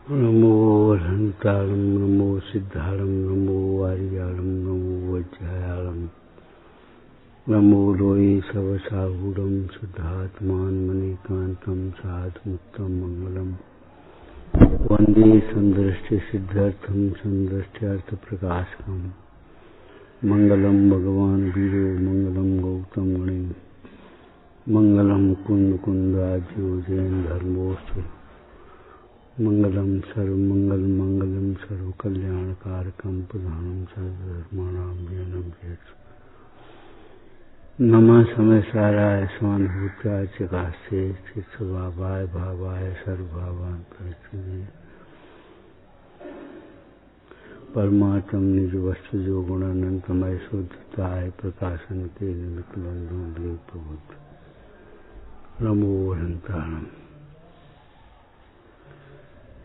नमो वरहंतारं नमो सिद्धारं नमो वारियारं नमो वज्रायारं नमो लोये सवसाहूरं शुद्धात्मान्मणिकान्तं साधुमुक्तं मंगलम् वन्दे सन्दृष्टिसिद्ध्यर्थं सन्दृष्ट्यर्थप्रकाशकम् मंगलम भगवान वीरो मंगलम गौतम गणे मंगलम कुंद कुंदाज्यो जैन धर्मोस्तु मंगलम सर्वमंगलम सर्वकल्याणकारकं प्रधानम सर्वधर्माणां जैनम जयतु नमः समय साराय स्वानुभूत्याय चकास्ते चित्स्वभावाय भावाय सर्वभावान् परिचये परमात्म निज वस्तु जो गुणानंतमय शुद्धताय प्रकाशन के निमित्त बंधु प्रबुद्ध नमो वरहंतारं।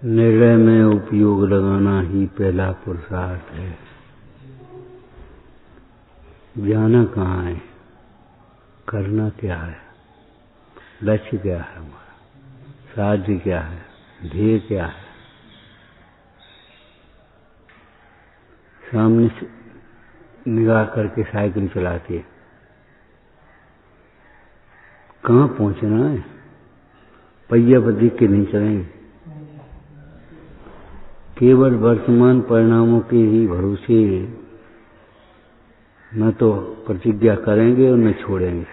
निर्णय में उपयोग लगाना ही पहला पुरुषार्थ है। जाना कहाँ है, करना क्या है, लक्ष्य क्या है, हमारा साध्य क्या है, ध्येय क्या है। सामने से निगाह करके साइकिल चलाती है, कहाँ पहुंचना है, पहिया पर देख के नहीं चलेंगे। केवल वर्तमान परिणामों के ही भरोसे न तो प्रतिज्ञा करेंगे और न छोड़ेंगे।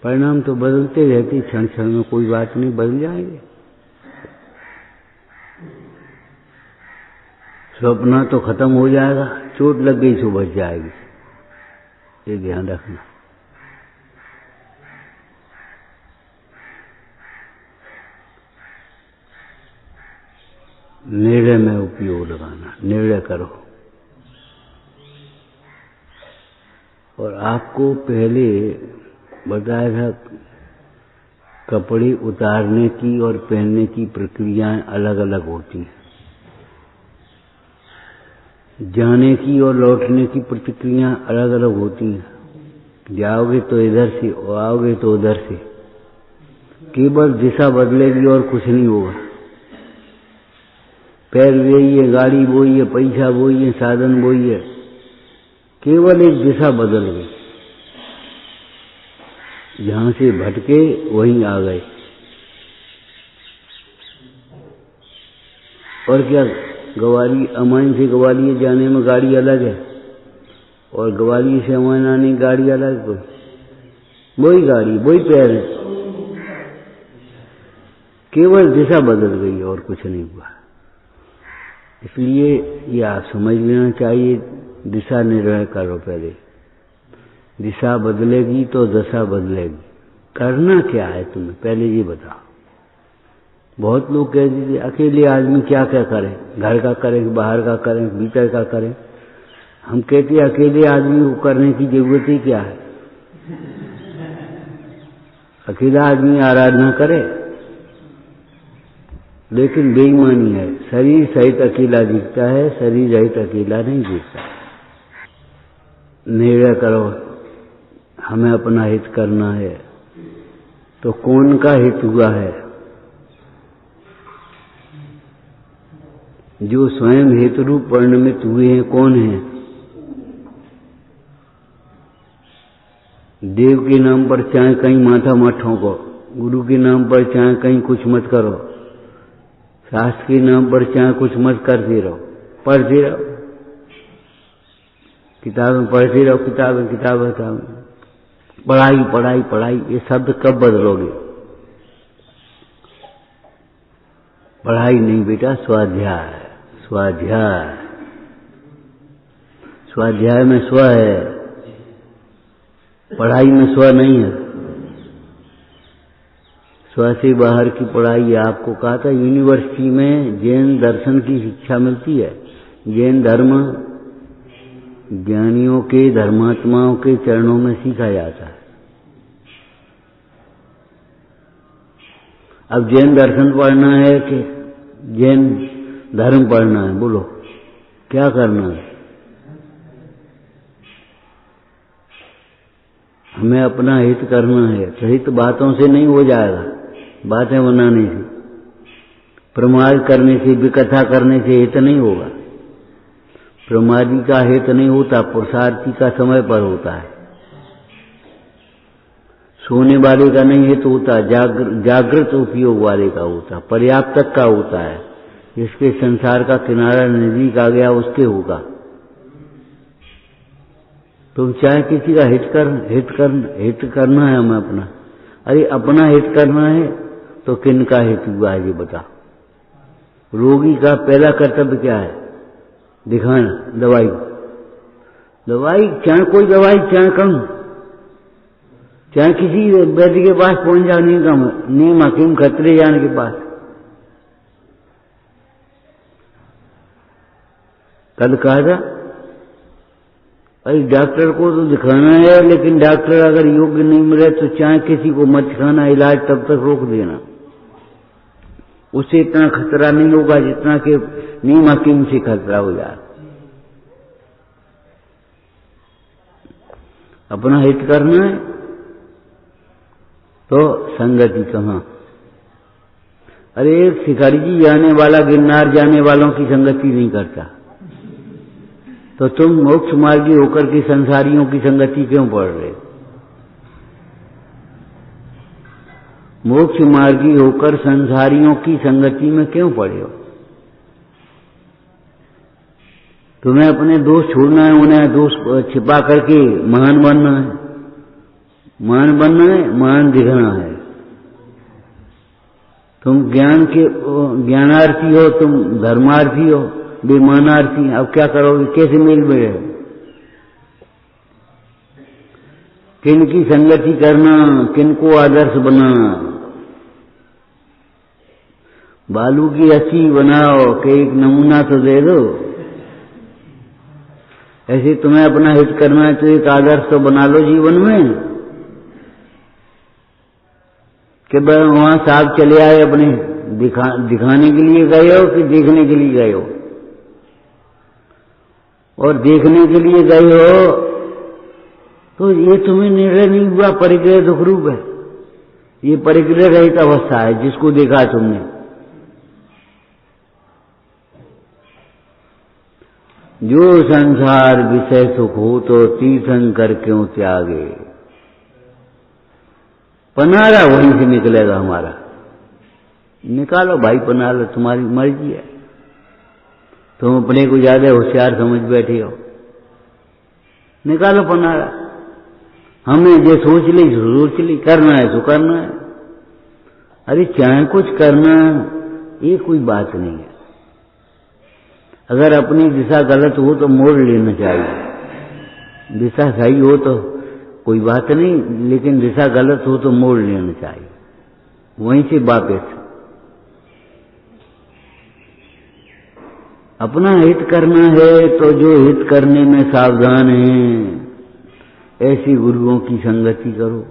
परिणाम तो बदलते रहते, क्षण क्षण में कोई बात नहीं, बदल जाएंगे। सपना तो खत्म हो जाएगा, चोट लग गई सो बच जाएगी, ये ध्यान रखना। निर्णय में उपयोग लगाना, निर्णय करो। और आपको पहले बताया था कपड़े उतारने की और पहनने की प्रक्रियाएं अलग अलग होती हैं। जाने की और लौटने की प्रतिक्रिया अलग अलग होती हैं। जाओगे तो इधर से और आओगे तो उधर से, केवल दिशा बदलेगी और कुछ नहीं होगा। पैर वही है, गाड़ी वही है, पैसा वही है, साधन वही है, केवल एक दिशा बदल गई। जहां से भटके वहीं आ गए। और क्या, ग्वालियर अमाइन से ग्वालियर जाने में गाड़ी अलग है और ग्वालियर से अमाइन आने की गाड़ी अलग है। वही गाड़ी, वही पैर है, केवल दिशा बदल गई और कुछ नहीं हुआ। इसलिए ये आप समझ लेना चाहिए, दिशा निर्णय करो पहले। दिशा बदलेगी तो दशा बदलेगी। करना क्या है तुम्हें, पहले ये बताओ। बहुत लोग कह दीजिए अकेले आदमी क्या क्या करें, घर का करें, बाहर का करें, भीतर का करें। हम कहते हैं अकेले आदमी को करने की जरूरत ही क्या है। अकेला आदमी आराधना करे, लेकिन बेईमानी है। शरीर सहित अकेला दिखता है, शरीर रहित अकेला नहीं दिखता। निर्णय करो, हमें अपना हित करना है। तो कौन का हित हुआ है? जो स्वयं हेतु रूप परिणमित हुए हैं, कौन है? देव के नाम पर चाहे कहीं माथा मत ठोको, गुरु के नाम पर चाहे कहीं कुछ मत करो, शास्त्र के नाम पर चाहे कुछ मत करते रहो, पढ़ते रहो, किताबें पढ़ते रहो, किताबें पढ़ाई पढ़ाई पढ़ाई। ये शब्द कब बदलोगे? पढ़ाई नहीं बेटा, स्वाध्याय। स्वाध्याय, स्वाध्याय में स्व है, पढ़ाई में स्व नहीं है। स्व से बाहर की पढ़ाई। आपको कहा था यूनिवर्सिटी में जैन दर्शन की शिक्षा मिलती है। जैन धर्म ज्ञानियों के, धर्मात्माओं के चरणों में सीखा जाता है। अब जैन दर्शन पढ़ना है कि जैन धर्म पढ़ना है? बोलो क्या करना है? हमें अपना हित करना है। तो हित बातों से नहीं हो जाएगा, बातें बनाने से। प्रमाद करने से, विकथा करने से हित नहीं होगा। प्रमादी का हित नहीं होता, पुरुषार्थी का समय पर होता है। सोने वाले का नहीं हित होता, जागृत उपयोग वाले का होता, पर्याप्तक का होता है। जिसके संसार का किनारा नजदीक आ गया उसके होगा। तुम चाहे किसी का हित करना है हमें अपना, अरे अपना हित करना है तो किन का हित हुआ है ये बता। रोगी का पहला कर्तव्य क्या है? दिखाना दवाई। चाहे कोई दवाई, चाहे कम, चाहे किसी वैद्य के पास पहुंच जाओ, नीम हकीम खतरे जाने के पास। कल कहा था अरे डॉक्टर को तो दिखाना है, लेकिन डॉक्टर अगर योग्य नहीं मिले तो चाहे किसी को मत दिखाना, इलाज तब तक रोक देना। उससे इतना खतरा नहीं होगा जितना कि नीम हकीम से खतरा हो जाए। अपना हित करना है तो संगति कहाँ। अरे एक शिकारी जी जाने वाला गिरनार जाने वालों की संगति नहीं करता, तो तुम मोक्ष मार्गी होकर के संसारियों की संगति क्यों पढ़ रहे? मोक्ष मार्गी होकर संसारियों की संगति में क्यों पड़े हो? तुम्हें अपने दोष छोड़ना है, उन्हें दोष छिपा करके महान बनना है। महान बनना है, महान दिखना है। तुम ज्ञानार्थी हो, तुम धर्मार्थी हो, बेमानार्थी। अब क्या करोगे? कैसे मेल में रहे? किन की संगति करना, किन को आदर्श बनाना। बालू की अच्छी बनाओ कि एक नमूना तो दे दो। ऐसे तुम्हें अपना हित करना है तो एक आदर्श तो बना लो जीवन में, कि वहां साहब चले आए अपने दिखाने के लिए गए हो कि देखने के लिए गए हो? और देखने के लिए गए हो तो ये तुम्हें निर्णय नहीं हुआ, परिग्रह दुख रूप है। ये परिग्रह रहित अवस्था है जिसको देखा तुमने। जो संसार विषय सुख हो तो तीर्थंकर क्यों त्यागे। पनारा वहीं से निकलेगा हमारा। निकालो भाई पनारा, तुम्हारी मर्जी है। तुम अपने को ज्यादा होशियार समझ बैठे हो, निकालो पनारा। हमें जो सोच ली करना है तो करना है। अरे चाहे कुछ करना, ये कोई बात नहीं है। अगर अपनी दिशा गलत हो तो मोड़ लेना चाहिए। दिशा सही हो तो कोई बात नहीं, लेकिन दिशा गलत हो तो मोड़ लेना चाहिए, वहीं से वापस। अपना हित करना है तो जो हित करने में सावधान है ऐसे गुरुओं की संगति करो।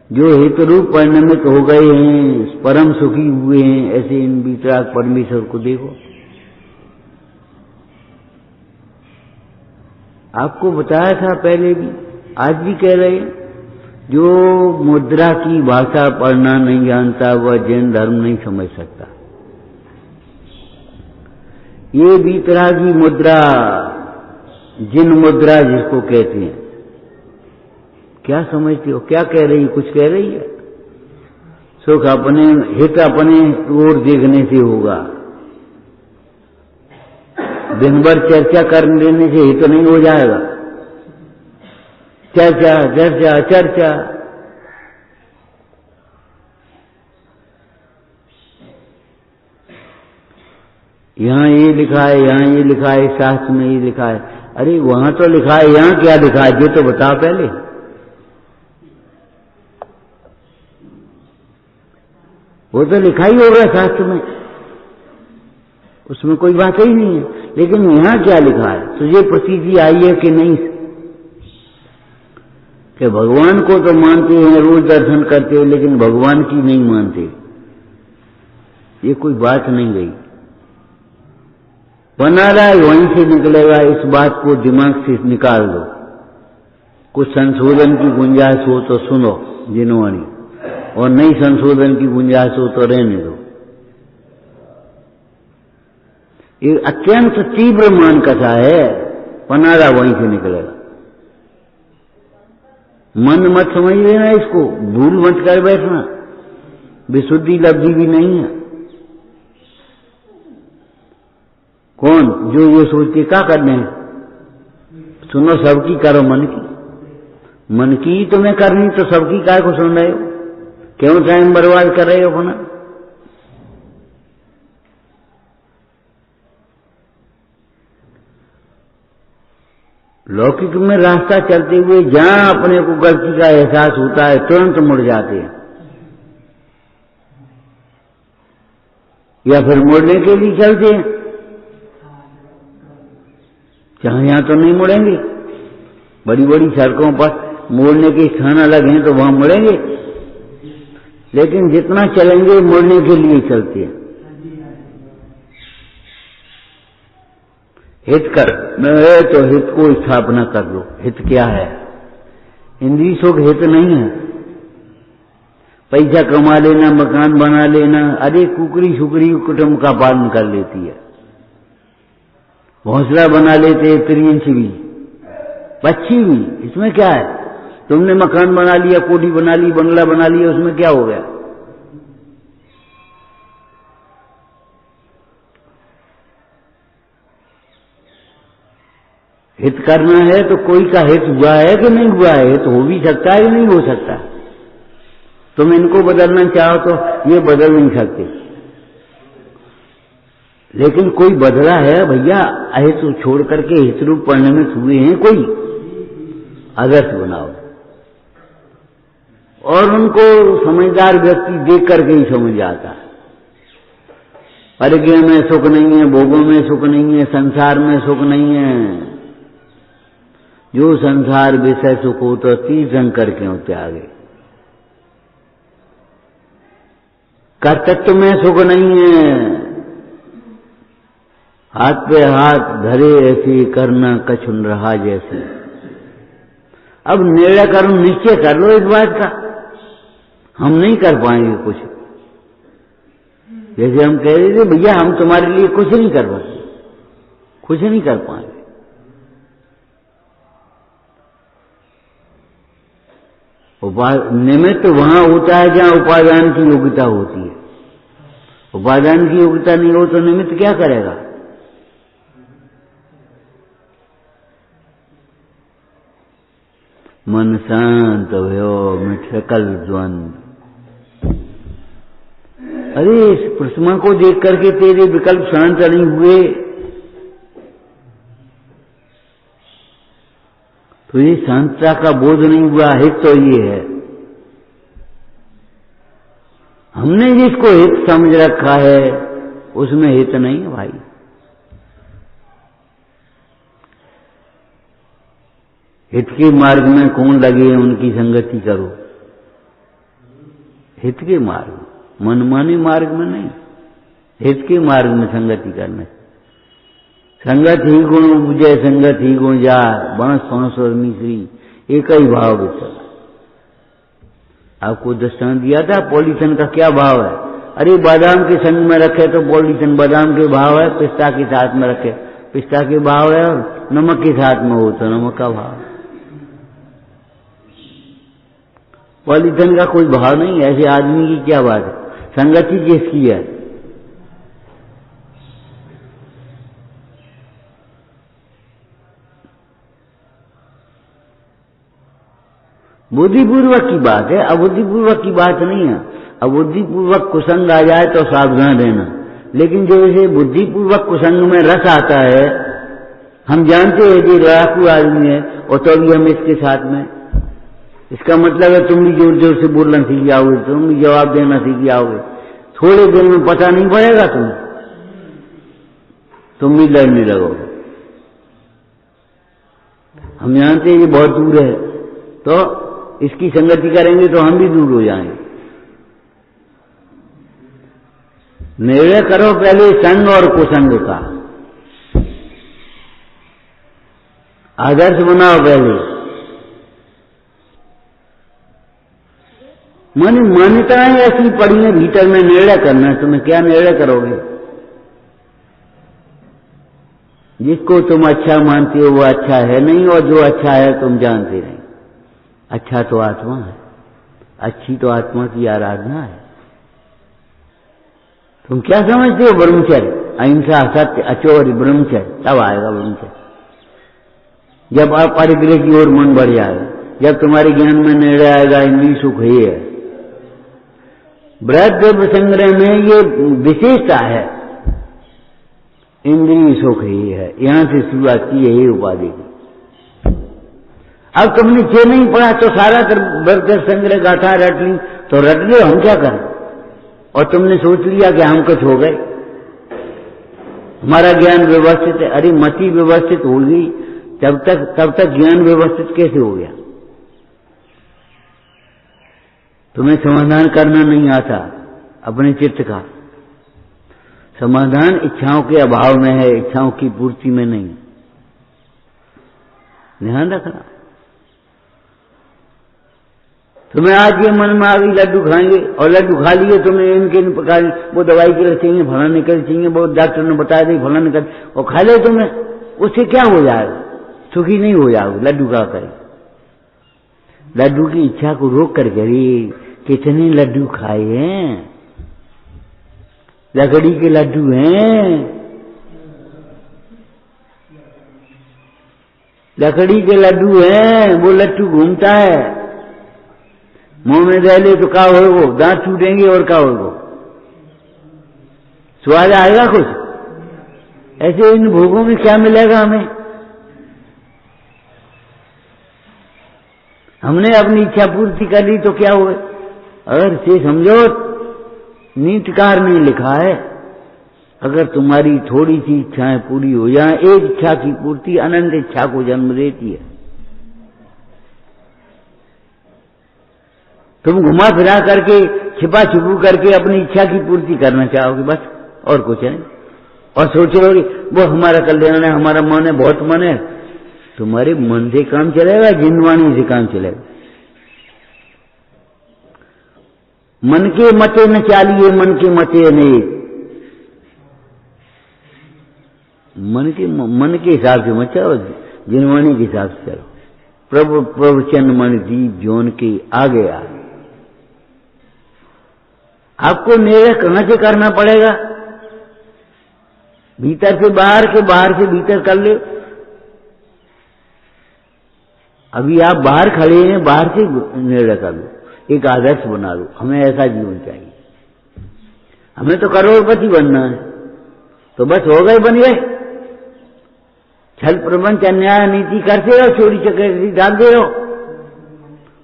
जो हित रूप परिणमित हो गए हैं, परम सुखी हुए हैं, ऐसे इन वितराग परमेश्वर को देखो। आपको बताया था पहले भी, आज भी कह रहे हैं, जो मुद्रा की भाषा पढ़ना नहीं जानता वह जैन धर्म नहीं समझ सकता। ये वितरागी मुद्रा, जिन मुद्रा जिसको कहते हैं, क्या समझते हो? क्या कह रही है? कुछ कह रही है? सुख अपने हित अपने ओर देखने से होगा। दिन भर चर्चा कर लेने से हित नहीं हो जाएगा। चर्चा चर्चा चर्चा। यहाँ ये लिखा है, यहाँ ये लिखा है, शास्त्र में ये लिखा है। अरे वहां तो लिखा है, यहाँ क्या लिखा है ये तो बताओ पहले। वो तो लिखा ही होगा शास्त्र में, उसमें कोई बात ही नहीं है। लेकिन यहाँ क्या लिखा है? तुझे प्रतीति आई है कि नहीं कि भगवान को तो मानते हैं, रोज दर्शन करते हैं, लेकिन भगवान की नहीं मानते? ये कोई बात नहीं गई। बना रहा है वहीं से निकलेगा। इस बात को दिमाग से निकाल दो। कुछ संशोधन की गुंजाइश हो तो सुनो जिन्होंने, और नहीं संशोधन की गुंजाइश हो तो रहने दो। ये अत्यंत तीव्र मान कथा है, पनारा वहीं से निकलेगा। मन मत समझ लेना इसको, भूल मत कर बैठना, विशुद्धि लब्धि भी नहीं है। कौन जो ये सोचते क्या करने हैं? सुनो, सबकी करो मन की, मन की ही तुम्हें करनी, तो सबकी काय को सुन रहे हो? क्यों टाइम बर्बाद कर रहे हो अपना? लौकिक में रास्ता चलते हुए जहां अपने को गलती का एहसास होता है तुरंत मुड़ जाते हैं, या फिर मुड़ने के लिए चलते हैं। जहां यहां तो नहीं मुड़ेंगे, बड़ी बड़ी सड़कों पर मोड़ने के स्थान अलग हैं तो वहां मुड़ेंगे, लेकिन जितना चलेंगे मुड़ने के लिए चलते हैं। हित कर तो हित को स्थापना कर लो। हित क्या है? इंद्रिय सुख हित नहीं है। पैसा कमा लेना, मकान बना लेना, अरे कुकरी शुकरी कुटुंब का पालन कर लेती है, घोंसला बना लेते त्रिंच भी, पक्षी भी, इसमें क्या है? तुमने मकान बना लिया, कोठी बना ली, बंगला बना लिया, उसमें क्या हो गया? हित करना है तो कोई का हित हुआ है कि नहीं हुआ है? हित हो भी सकता है कि नहीं हो सकता। तुम इनको बदलना चाहो तो ये बदल नहीं सकते, लेकिन कोई बदला है भैया। अहित छोड़ करके हित रूप परिणमित हुए हैं, कोई आदर्श बनाओ, और उनको समझदार व्यक्ति देख करके ही समझ आता है। परिज्ञ में सुख नहीं है, भोगों में सुख नहीं है, संसार में सुख नहीं है। जो संसार विषय सुख हो तो तीर्थंकर क्यों त्यागे। कर्तृत्व में सुख नहीं है, हाथ पे हाथ धरे ऐसी करना कछुन रहा जैसे। अब निर्णय करो, निश्चय कर लो इस बात का, हम नहीं कर पाएंगे कुछ। जैसे हम कह रहे थे भैया हम तुम्हारे लिए कुछ नहीं कर पाएंगे, कुछ नहीं कर पाएंगे। निमित्त वहां होता है जहां उपादान की योग्यता होती है। उपादान की योग्यता नहीं हो तो निमित्त क्या करेगा? मन शांत भयो मिट सकल द्वंद। अरे इस प्रतिमा को देख करके तेरे विकल्प शांत नहीं हुए तो ये शांतता का बोध नहीं हुआ। हित तो ये है, हमने जिसको हित समझ रखा है उसमें हित नहीं है भाई। हित के मार्ग में कौन लगे हैं उनकी संगति करो। हित के मार्ग, मनमाने मार्ग में नहीं, हित के मार्ग में संगति करना। संगत ही गुण उपजय, संगत ही गुण जार, बांस फांस और मिश्री एक ही भाव विचरा। आपको दृष्टांत दिया था पॉलीथिन का क्या भाव है। अरे बादाम के संग में रखे तो पॉलीथिन बादाम के भाव है, पिस्ता के साथ में रखे पिस्ता के भाव है, और नमक के साथ में हो तो नमक का भाव। पॉलीथिन का कोई भाव नहीं, ऐसे आदमी की क्या बात है। संगति किसकी है? बुद्धिपूर्वक की बात है, अबुद्धिपूर्वक की बात नहीं है। अबुद्धिपूर्वक कुसंग आ जाए तो सावधान रहना, लेकिन जो इसे बुद्धिपूर्वक कुसंग में रस आता है, हम जानते हैं कि लड़ाकू आदमी है और तो भी हम इसके साथ में, इसका मतलब है तुम भी जोर जोर से बोलना सीख जाओगे, तुम भी जवाब देना सीख जाओगे, थोड़े दिन में पता नहीं पड़ेगा तुम भी लड़ने लगोगे। हम जानते हैं ये बहुत दूर है, तो इसकी संगति करेंगे तो हम भी दूर हो जाएंगे। निर्णय करो पहले संग और कुसंग का, आदर्श बनाओ पहले। मान्यताएं ऐसी पड़ी हैं भीतर में, निर्णय करना है तुम्हें। क्या निर्णय करोगे? जिसको तुम अच्छा मानते हो वो अच्छा है नहीं, और जो अच्छा है तुम जानते नहीं। अच्छा तो आत्मा है, अच्छी तो आत्मा की आराधना है। तुम क्या समझते हो ब्रह्मचर्य? अहिंसा, सत्य, अचोर, ब्रह्मचर्य, तब आएगा ब्रह्मचर्य जब आप परिग्रह की ओर मन बढ़ जाएगा, जब तुम्हारे ज्ञान में निर्णय आएगा इंद्रिय सुख ही है। बृहद द्रव्य संग्रह में ये विशेषता है, इंद्रिय सुख ही है। यहां से शुरुआत की यही उपाधि की। अब तुमने ये नहीं पढ़ा तो सारा द्रव्य संग्रह गाथा रट ली, तो रट लो, हम क्या करें? और तुमने सोच लिया कि हम कुछ हो गए, हमारा ज्ञान व्यवस्थित है। अरे मति व्यवस्थित होगी तब तक ज्ञान व्यवस्थित कैसे हो गया? तुम्हें समाधान करना नहीं आता अपने चित्त का। समाधान इच्छाओं के अभाव में है, इच्छाओं की पूर्ति में नहीं। ध्यान रखना। तुम्हें आज ये मन में आ गई लड्डू खाएंगे, और लड्डू खा लिए तुमने, इनके प्रकार वो दवाई के लिए चाहिए, फलाने के लिए चाहिए, वो डॉक्टर ने बताया दी फलाने कर, और खा ले तुम्हें, उससे क्या हो जाएगा? सुखी नहीं हो जाओगे। लड्डू खा कर लड्डू की इच्छा को रोक कर करिए। कितने लड्डू खाए हैं? लकड़ी के लड्डू हैं, लकड़ी के लड्डू हैं। वो लड्डू घूमता है, मुंह में दे ले तो क्या होगा? दांत टूटेंगे और क्या होगा? स्वाद आएगा कुछ? ऐसे इन भोगों में क्या मिलेगा हमें? हमने अपनी इच्छा पूर्ति कर ली तो क्या हुआ? अगर से समझो, नीतिकार ने लिखा है, अगर तुम्हारी थोड़ी सी इच्छाएं पूरी हो जाए, एक इच्छा की पूर्ति अनंत इच्छा को जन्म देती है। तुम घुमा फिरा करके, छिपा छुपू करके अपनी इच्छा की पूर्ति करना चाहोगे बस, और कुछ नहीं। और सोच रहोगे वो हमारा कल्याण है, हमारा मन है, बहुत मन है। तुम्हारे मन से काम चलेगा, जिनवाणी से काम चलेगा। मन के मते न चालिए, मन के मते नहीं। मन के हिसाब से मत चलो, जिनवाणी के हिसाब से चलो। प्रभु प्रवचन मन दीप जोन के आगे आगे। आपको निर्णय कहां से करना पड़ेगा? भीतर से बाहर के, बाहर से भीतर कर ले। अभी आप बाहर खड़े हैं, बाहर से निर्णय कर लो, एक आदर्श बना लो, हमें ऐसा जीवन चाहिए। हमें तो करोड़पति बनना है, तो बस हो गए, बन गए। छल प्रपंच अन्याय नीति करते रहो, चोरी चकारी डालते रहो,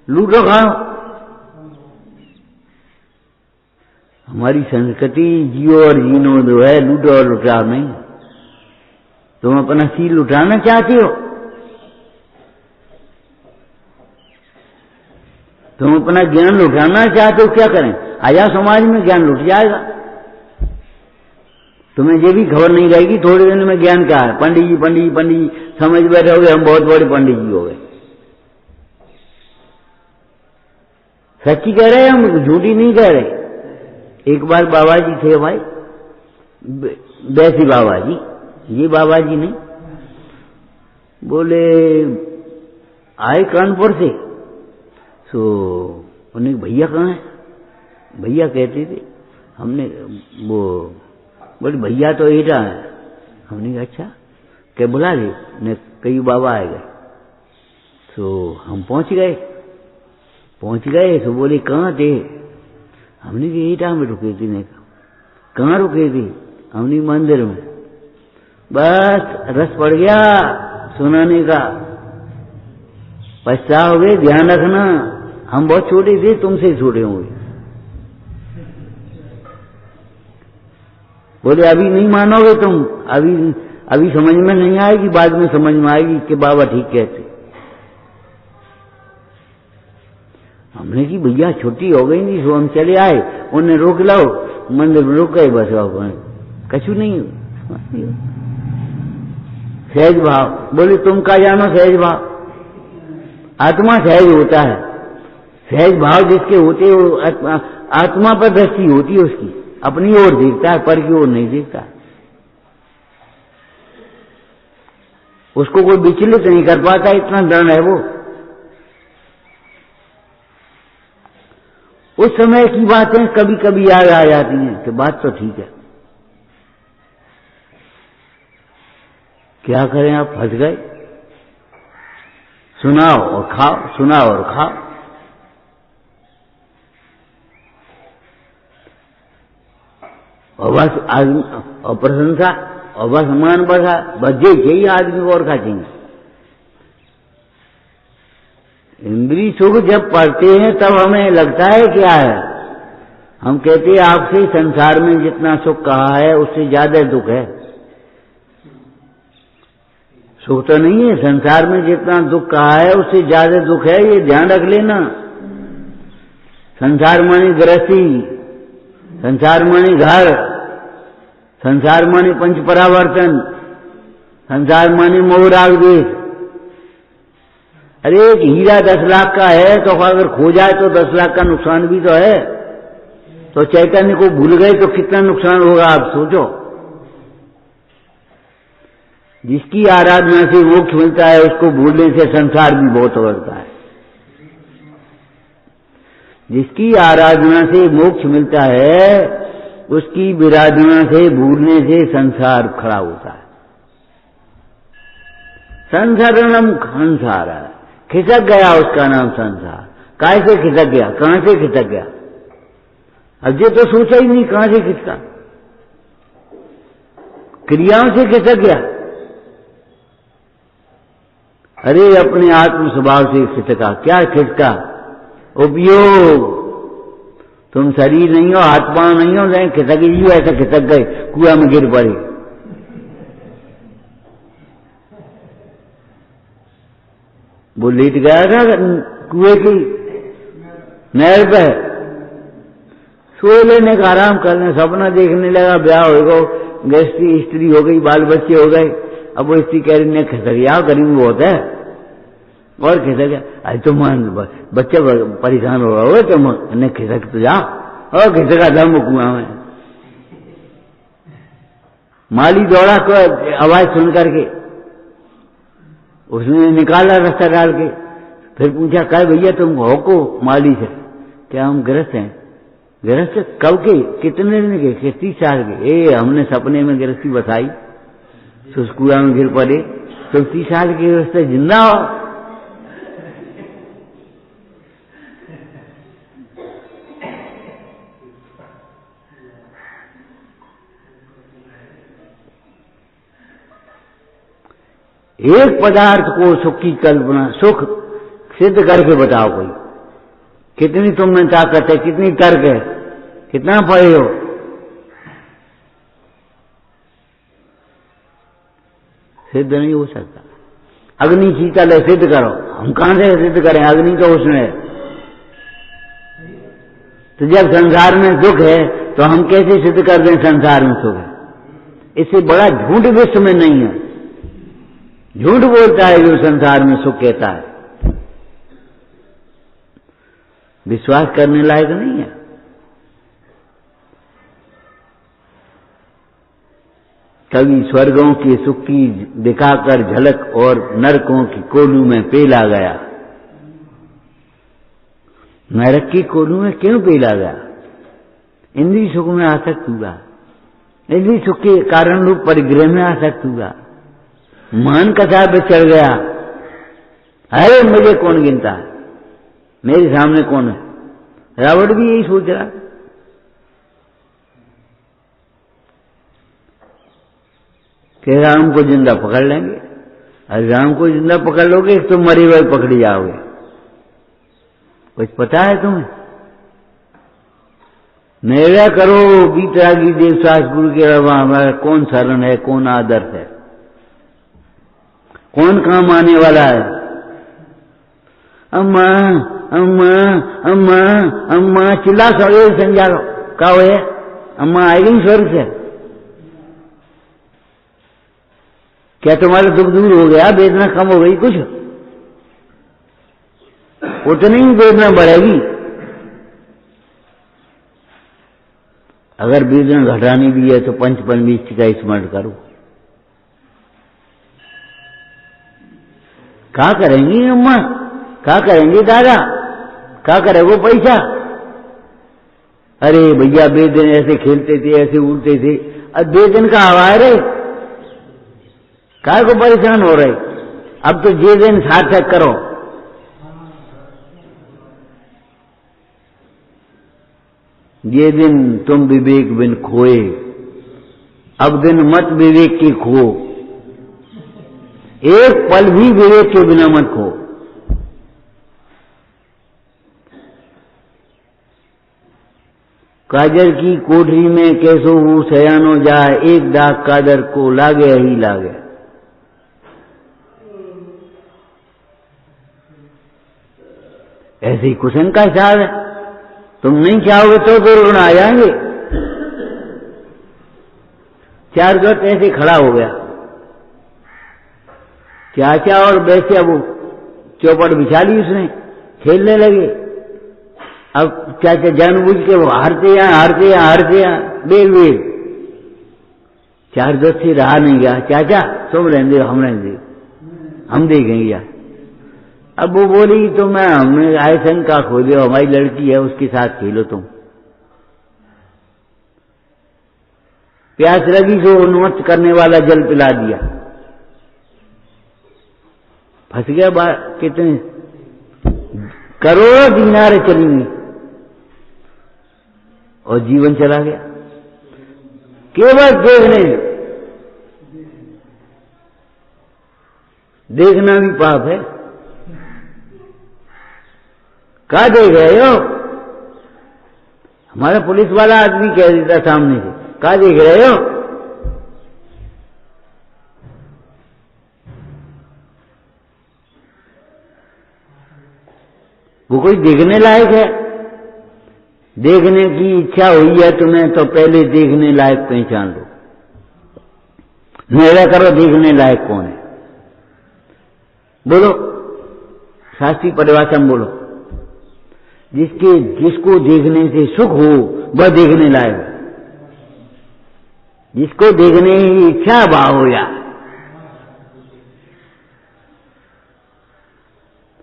लूटो खाओ। हमारी संस्कृति जियो और जीनो जो है, लूटो और लुटाओ नहीं। तुम अपना सील लुटाना चाहते हो, तुम अपना ज्ञान लुटाना चाहते हो, क्या करें? आजा समाज में ज्ञान लुट जाएगा। तुम्हें ये भी खबर नहीं रहेगी थोड़े दिन में ज्ञान क्या है। पंडित जी पंडित जी पंडित जी समझ बैठे हो गए, हम बहुत बड़े पंडित जी हो गए। सच्ची कह रहे हैं हम, झूठी नहीं कह रहे। एक बार बाबा जी थे भाई, वैसी बाबा जी, ये बाबा जी नहीं, बोले आए कानपुर से, तो उन्हें भैया कहाँ है? भैया कहते थे, हमने वो बोले भैया तो एटा है। हमने कहा अच्छा, क्या बुला ले? ने कई बाबा आए गए, तो हम पहुंच गए तो बोले कहाँ थे? हमने कहा एटा में रुके थे। ने कहाँ रुके थे? हमने मंदिर में। बस रस पड़ गया सुनाने का। पछताओगे, ध्यान रखना, हम बहुत छोटे थे, तुमसे छोटे होंगे। बोले अभी नहीं मानोगे तुम, अभी समझ में नहीं आएगी, बाद में समझ में आएगी कि बाबा ठीक कहते। हमने की भैया छुट्टी हो गई थी, तो हम चले आए, उन्हें रोक लाओ, मंदिर में रुक गए, बस कछु नहीं। सहज भाव, बोले तुम क्या जानो सहज भाव? आत्मा सहज होता है। सहज भाव जिसके होते वो आत्मा पर दृष्टि होती है, उसकी अपनी ओर देखता है, पर की ओर नहीं देखता। उसको कोई विचलित नहीं कर पाता, इतना दृढ़ है वो। उस समय की बातें कभी कभी याद आ जाती हैं कि बात तो ठीक है, क्या करें, आप फंस गए। सुनाओ और खाओ, सुनाओ और खाओ। और बस आदमी और प्रशंसा और बस मान बढ़ा, बस ये चाहिए आदमी को, और क्या चाहिए। इंद्रिय सुख जब पढ़ते हैं तब हमें लगता है क्या है, हम कहते हैं आपसे संसार में जितना सुख कहा है उससे ज्यादा दुख है। सुख तो नहीं है, संसार में जितना दुख कहा है उससे ज्यादा दुख है, ये ध्यान रख लेना। संसार मानी गृहस्थी, संसार मानी घर, संसार मानी पंच परावर्तन, संसार मानी मोह राग द्वेष। अरे एक हीरा 10 लाख का है तो अगर खो जाए तो 10 लाख का नुकसान भी तो है। तो चैतन्य को भूल गए तो कितना नुकसान होगा, आप सोचो। जिसकी आराधना से मोक्ष मिलता है उसको भूलने से संसार भी बहुत बढ़ता है। जिसकी आराधना से मोक्ष मिलता है उसकी विराधना से भूलने से संसार खड़ा होता है। संसारणम संसार है, खिसक गया उसका नाम संसार। काहे से खिसक गया, कहां से खिसक गया, अब ये तो सोचा ही नहीं कहां से खिसका। क्रियाओं से खिसक गया। अरे अपने आत्म स्वभाव से खिसका। क्या खिसका, उपयोग। तुम शरीर नहीं हो, हाथ पांव नहीं हो, नहीं खिसक ही ऐसा खिसक गए, कुआं में गिर पड़े। वो लेट गया था कुएं की नहर पे, सो लेने का, आराम करने, सपना देखने लगा, ब्याह होगा, गृहस्थी स्त्री हो गई, बाल बच्चे हो गए। अब वो स्त्री कह रही, खिसक गया, गरीब बहुत है, और खिसक गया। अरे तुम बच्चे परेशान हो रहा हो, तुम खिसक तो जाओ, और खिसका था वो कुआं में। माली दौड़ा को आवाज सुन करके, उसने निकाला रास्ता डाल के, फिर पूछा, कहे भैया तुम हो को माली से, क्या हम गृहस्थ हैं। गृहस्थ कब के, कितने दिन के, 30 साल के। ए हमने सपने में गृहस्थी बसाई, सुस्कुआ में गिर पड़े, तुम 30 साल के गृहस्थ जिंदा हो। एक पदार्थ को सुख की कल्पना, सुख सिद्ध करके बताओ कोई, कितनी तुम में ताकत है, कितनी तर्क है, कितना पढ़े हो। सिद्ध नहीं हो सकता। अग्नि शीतल है, सिद्ध करो। हम कहां से सिद्ध करें, अग्नि तो उसमें है। तो जब संसार में दुख है तो हम कैसे सिद्ध कर दें संसार में सुख है। इससे बड़ा झूठ विश्व में नहीं है। झूठ बोलता है जो संसार में सुख कहता है, विश्वास करने लायक नहीं है। कभी स्वर्गों के सुख की दिखाकर झलक और नरकों की कोलू में पेला गया। नरक की कोलू में क्यों पेला गया, इंद्रिय सुख में आसक्त हुआ, इंद्रिय सुख के कारण रूप परिग्रह में आसक्त हुआ, मान कथा पे चढ़ गया। अरे मुझे कौन गिनता है, मेरे सामने कौन है। रावण भी यही सोच रहा, कि राम को जिंदा पकड़ लेंगे। अरे राम को जिंदा पकड़ लोगे तो मरे हुए पकड़ी जाओगे। कुछ पता है तुम्हें, निर्णय करो बीतरागी देवसास गुरु के अलावा हमारा कौन शरण है, कौन आदर्श है, कौन काम आने वाला है। अम्मा अम्मा अम्मा अम्मा चिल्ला सवे संजालो का हो, अम्मा आएगी स्वर्ग से। क्या तुम्हारा दुख दूर हो गया, वेदना कम हो गई कुछ, उतनी ही वेदना बढ़ेगी। अगर वेदना घटानी भी है तो पंच परमेष्टि का स्मरण करो। क्या करेंगी अम्मा, क्या करेंगे दादा, क्या करेगो पैसा। अरे भैया बेदन ऐसे खेलते थे, ऐसे उड़ते थे, अब बेदन का हवा रे, काय को परेशान हो रहे। अब तो जे दिन सार्थक करो। ये दिन तुम विवेक बिन खोए, अब दिन मत विवेक की खो, एक पल भी विवेक के बिना मत खो। काजर की कोठरी में कैसो वो सयानो जाए, एक दाग कादर को लागे ही लागे। ऐसी कुशन का हिसाब है, तुम नहीं चाहोगे तो दुर्गुण आ जाएंगे। चार गट ऐसे खड़ा हो गया, चाचा और वैसे वो चौपट बिछा ली उसने, खेलने लगे। अब चाचा जानबूझ के वो हारते हैं बेल बेल। चार गट से रहा नहीं गया, चाचा तुम रहने दो, हम रहने दो, हम देखेंगे यार। अब वो बोली तो मैं हमने आयसन का खोले, हमारी लड़की है उसके साथ खेलो तुम। प्यास लगी सो उन्मत्त करने वाला जल पिला दिया, फंस गया। कितने करोड़ों दीनार चली गई और जीवन चला गया। केवल देखना भी पाप है। क्या देख रहे हो? हमारा पुलिस वाला आदमी कह देता सामने से, क्या देख रहे हो? वो कोई देखने लायक है? देखने की इच्छा हुई है तुम्हें तो पहले देखने लायक पहचान लो। निर्णय करो देखने लायक कौन है। बोलो, शास्त्रीय परिभाषा में बोलो। जिसको देखने से सुख हो वह देखने लायक, जिसको देखने की इच्छा भाव हो या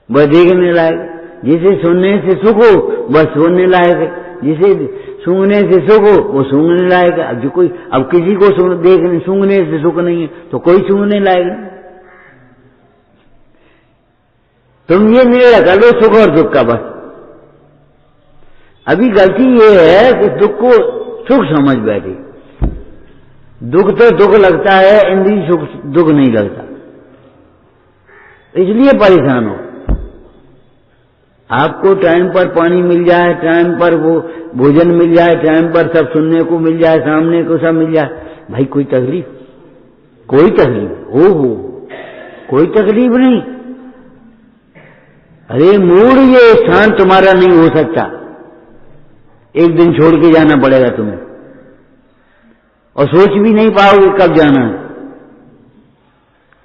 वह देखने लायक, जिसे सुनने से सुख हो वह सुनने लायक है, जिसे सूंघने से सुख हो वो सूंघने लायक है। अब जो कोई अब किसी को सूंघने से सुख नहीं है तो कोई सूंघने लायक नहीं। तुम ये निर्णय कर लो सुख और दुख का बस। अभी गलती ये है कि दुख को सुख समझ बैठे। दुख तो दुख लगता है, इंद्रिय सुख दुख नहीं लगता, इसलिए परेशान हो। आपको टाइम पर पानी मिल जाए, टाइम पर वो भोजन मिल जाए, टाइम पर सब सुनने को मिल जाए, सामने को सब मिल जाए, भाई कोई तकलीफ? कोई तकलीफ हो कोई तकलीफ नहीं। अरे मूड ये स्थान तुम्हारा नहीं हो सकता, एक दिन छोड़ के जाना पड़ेगा तुम्हें और सोच भी नहीं पाओगे कब जाना है।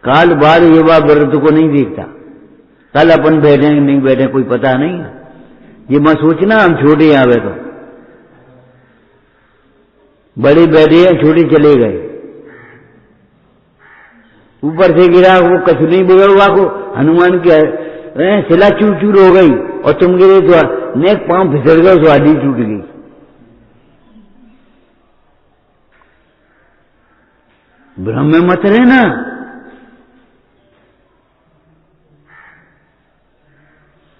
काल बाद युवा व्रत को नहीं देखता, कल अपन बैठे नहीं बैठे कोई पता नहीं है। ये मत सोचना हम छोटे आवे तो, बड़े बैठे हैं छोटे चले गए। ऊपर से गिरा वो कछु नहीं बिगड़वा को, हनुमान की सिला चूर चूर हो गई और तुम गिरे तो नेक पांव फिसल गए, तो हड्डी टूट गई। भ्रम में मत रहना।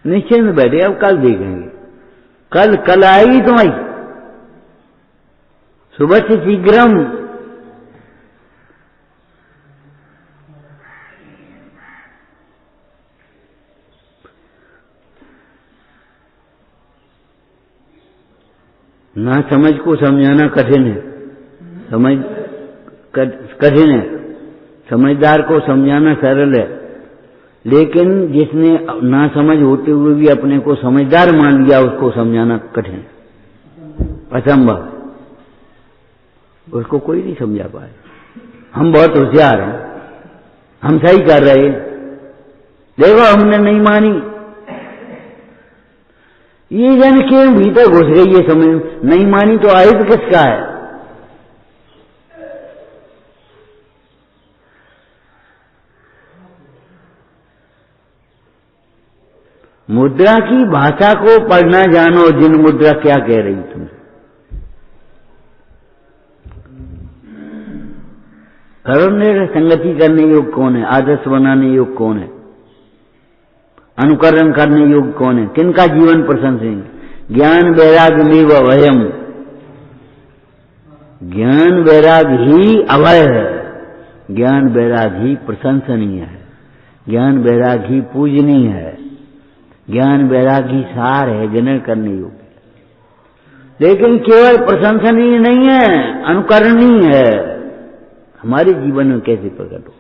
निश्चय में बैठे, अब कल देखेंगे, कल आएगी तुम्हारी सुबह से शीघ्रम। ना समझ को समझाना कठिन है, कठिन है। समझदार को समझाना सरल है, लेकिन जिसने ना समझ होते हुए भी अपने को समझदार मान लिया उसको समझाना कठिन, असंभव। उसको कोई नहीं समझा पाए। हम बहुत होशियार हैं, हम सही कर रहे हैं, देखो हमने नहीं मानी। ये जन के भीतर घुस गई ये समझ, नहीं मानी तो आहित किसका है? मुद्रा की भाषा को पढ़ना जानो, जिन मुद्रा क्या कह रही तुम। करुण संगति करने योग्य कौन है? आदर्श बनाने योग्य कौन है? अनुकरण करने योग्य कौन है? किनका जीवन प्रशंसनीय? ज्ञान वैराग्य मेव अभयम। ज्ञान वैराग ही अभय है, ज्ञान वैराग ही प्रशंसनीय है, ज्ञान वैराग ही पूजनीय है, ज्ञान वैराग ही सार है, ग्रहण करने योग्य। लेकिन केवल प्रशंसनीय नहीं है, अनुकरणीय है। हमारे जीवन में कैसे प्रकट हो?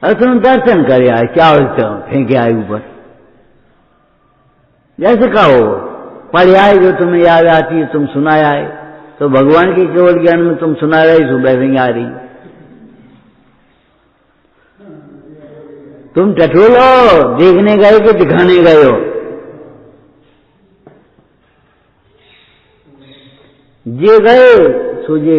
अरे तुम दर्शन करे आए, क्या फेंके आए ऊपर, जैसे कहो पढ़ आए जो तुम्हें याद आती है तुम सुनाए आए, तो भगवान के केवल ज्ञान में तुम सुना रहे, सुबह से आ रही। तुम टटोलो, देखने गए कि दिखाने गए हो? जे गए सोचे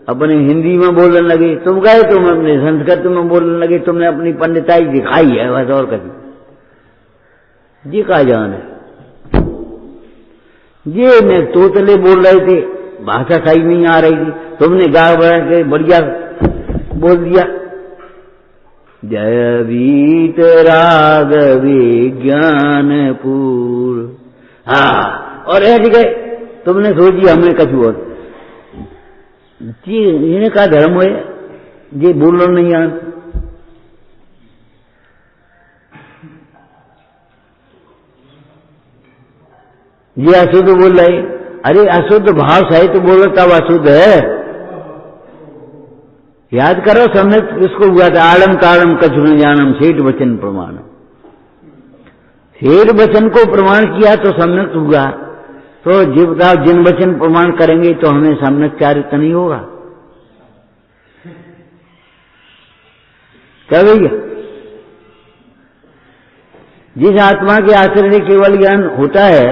अपने हिंदी में बोलने लगे, तुम गए तुम अपने संस्कृत में बोलने लगे, तुमने अपनी पंडिताई दिखाई है बस, और कभी जी का जान है। ये मैं तोतले बोल रहे थे, भाषा सही नहीं आ रही थी, तुमने गा बढ़ा के बढ़िया बोल दिया। जय वीत राग विज्ञानपुर, हाँ, और ऐसे गए। तुमने सोची हमें कछु और जी, इन्हें का धर्म है जी, बोलो नहीं यार। ये अशुद्ध बोल रहे, अरे अशुद्ध भाव सहित तो बोलो तब अशुद्ध है। याद करो सम्यक किसको हुआ था? आलम कालम कछु न जानम सेठ वचन प्रमाणम। सेठ वचन को प्रमाण किया तो सम्यक हुआ। तो जिन वचन प्रमाण करेंगे तो हमें सम्यक चारित्र नहीं होगा क्या भैया? जिस आत्मा के आश्रय से केवल ज्ञान होता है,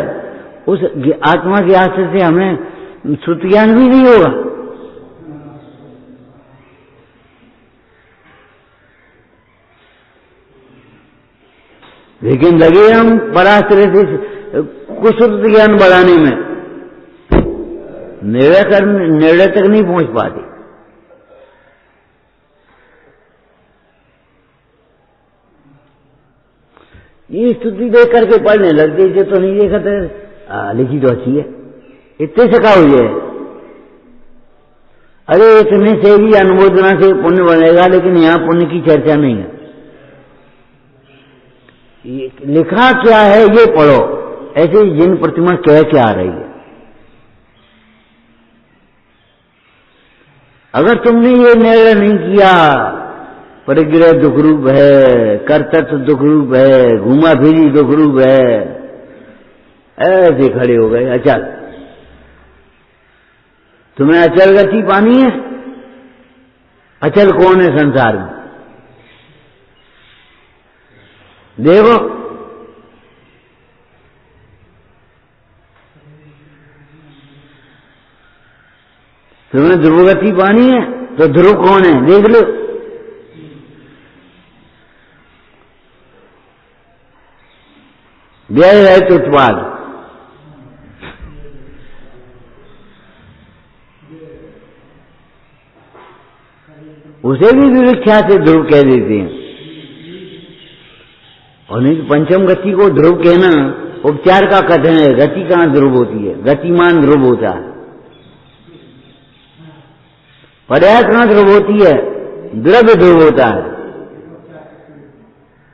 उस आत्मा के आश्रय से हमें श्रुति ज्ञान भी नहीं होगा। लेकिन लगे हम पराश्रय से कुशुद्ध ज्ञान बढ़ाने में, निर्णय तक नहीं पहुंच पाते। ये स्तुति देख करके पढ़ने लगते, जो तो नहीं देखा था लिखी तो अच्छी है, इतने सका हुई है। अरे इतने से भी अनुमोदना से पुण्य बनेगा, लेकिन यहां पुण्य की चर्चा नहीं है। लिखा क्या है ये पढ़ो, ऐसे जिन प्रतिमा कह के आ रही है। अगर तुमने ये निर्णय नहीं किया, परिग्रह दुख रूप है, कर्तव्य दुख रूप है, घुमा फिरी दुख रूप है, ऐसे खड़े हो गए अचल। तुम्हें अचल गति पानी है? अचल कौन है संसार में? देखो, तुम्हें ध्रुव गति पानी है तो ध्रुव कौन है देख लो। व्यय है तो उत्पाद, उसे भी विविक्षा से ध्रुव कह देते हैं। और नहीं पंचम गति को ध्रुव कहना उपचार का कथन है। गति कहां ध्रुव होती है? गतिमान ध्रुव होता है। पर्याय कहां ध्रुव होती है? द्रव्य ध्रुव होता है।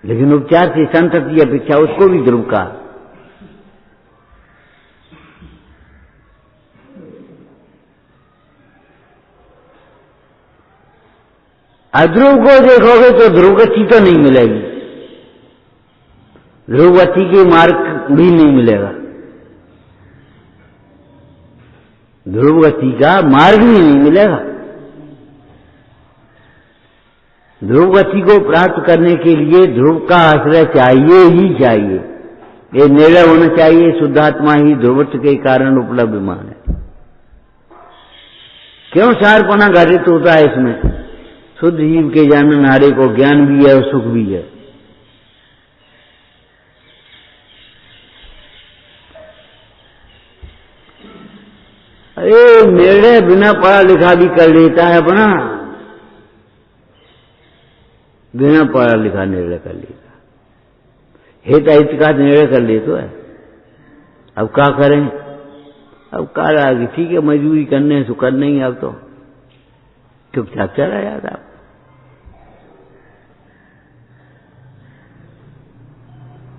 लेकिन उपचार से संतति अपेक्षा उसको भी ध्रुव का। अध्रुव को देखोगे तो ध्रुव गति तो नहीं मिलेगी, ध्रुव गति के मार्ग भी नहीं मिलेगा, ध्रुव गति का मार्ग भी नहीं मिलेगा। ध्रुव गति को प्राप्त करने के लिए ध्रुव का आश्रय चाहिए ही चाहिए। ये निर्णय होना चाहिए शुद्धात्मा ही ध्रुवत्व के कारण उपलब्धमान है। क्यों सारपना घटित होता है इसमें? शुद्ध जीव के जानन हारे को ज्ञान भी है और सुख भी है। अरे निर्णय बिना पढ़ा लिखा भी कर लेता है अपना, बिना पढ़ा लिखा निर्णय कर लेता, हित अहित का निर्णय कर ले तो है। अब क्या करें, अब कह रहा कि ठीक है मजबूरी करने सो करने ही, अब तो चुपचाप चला जाता।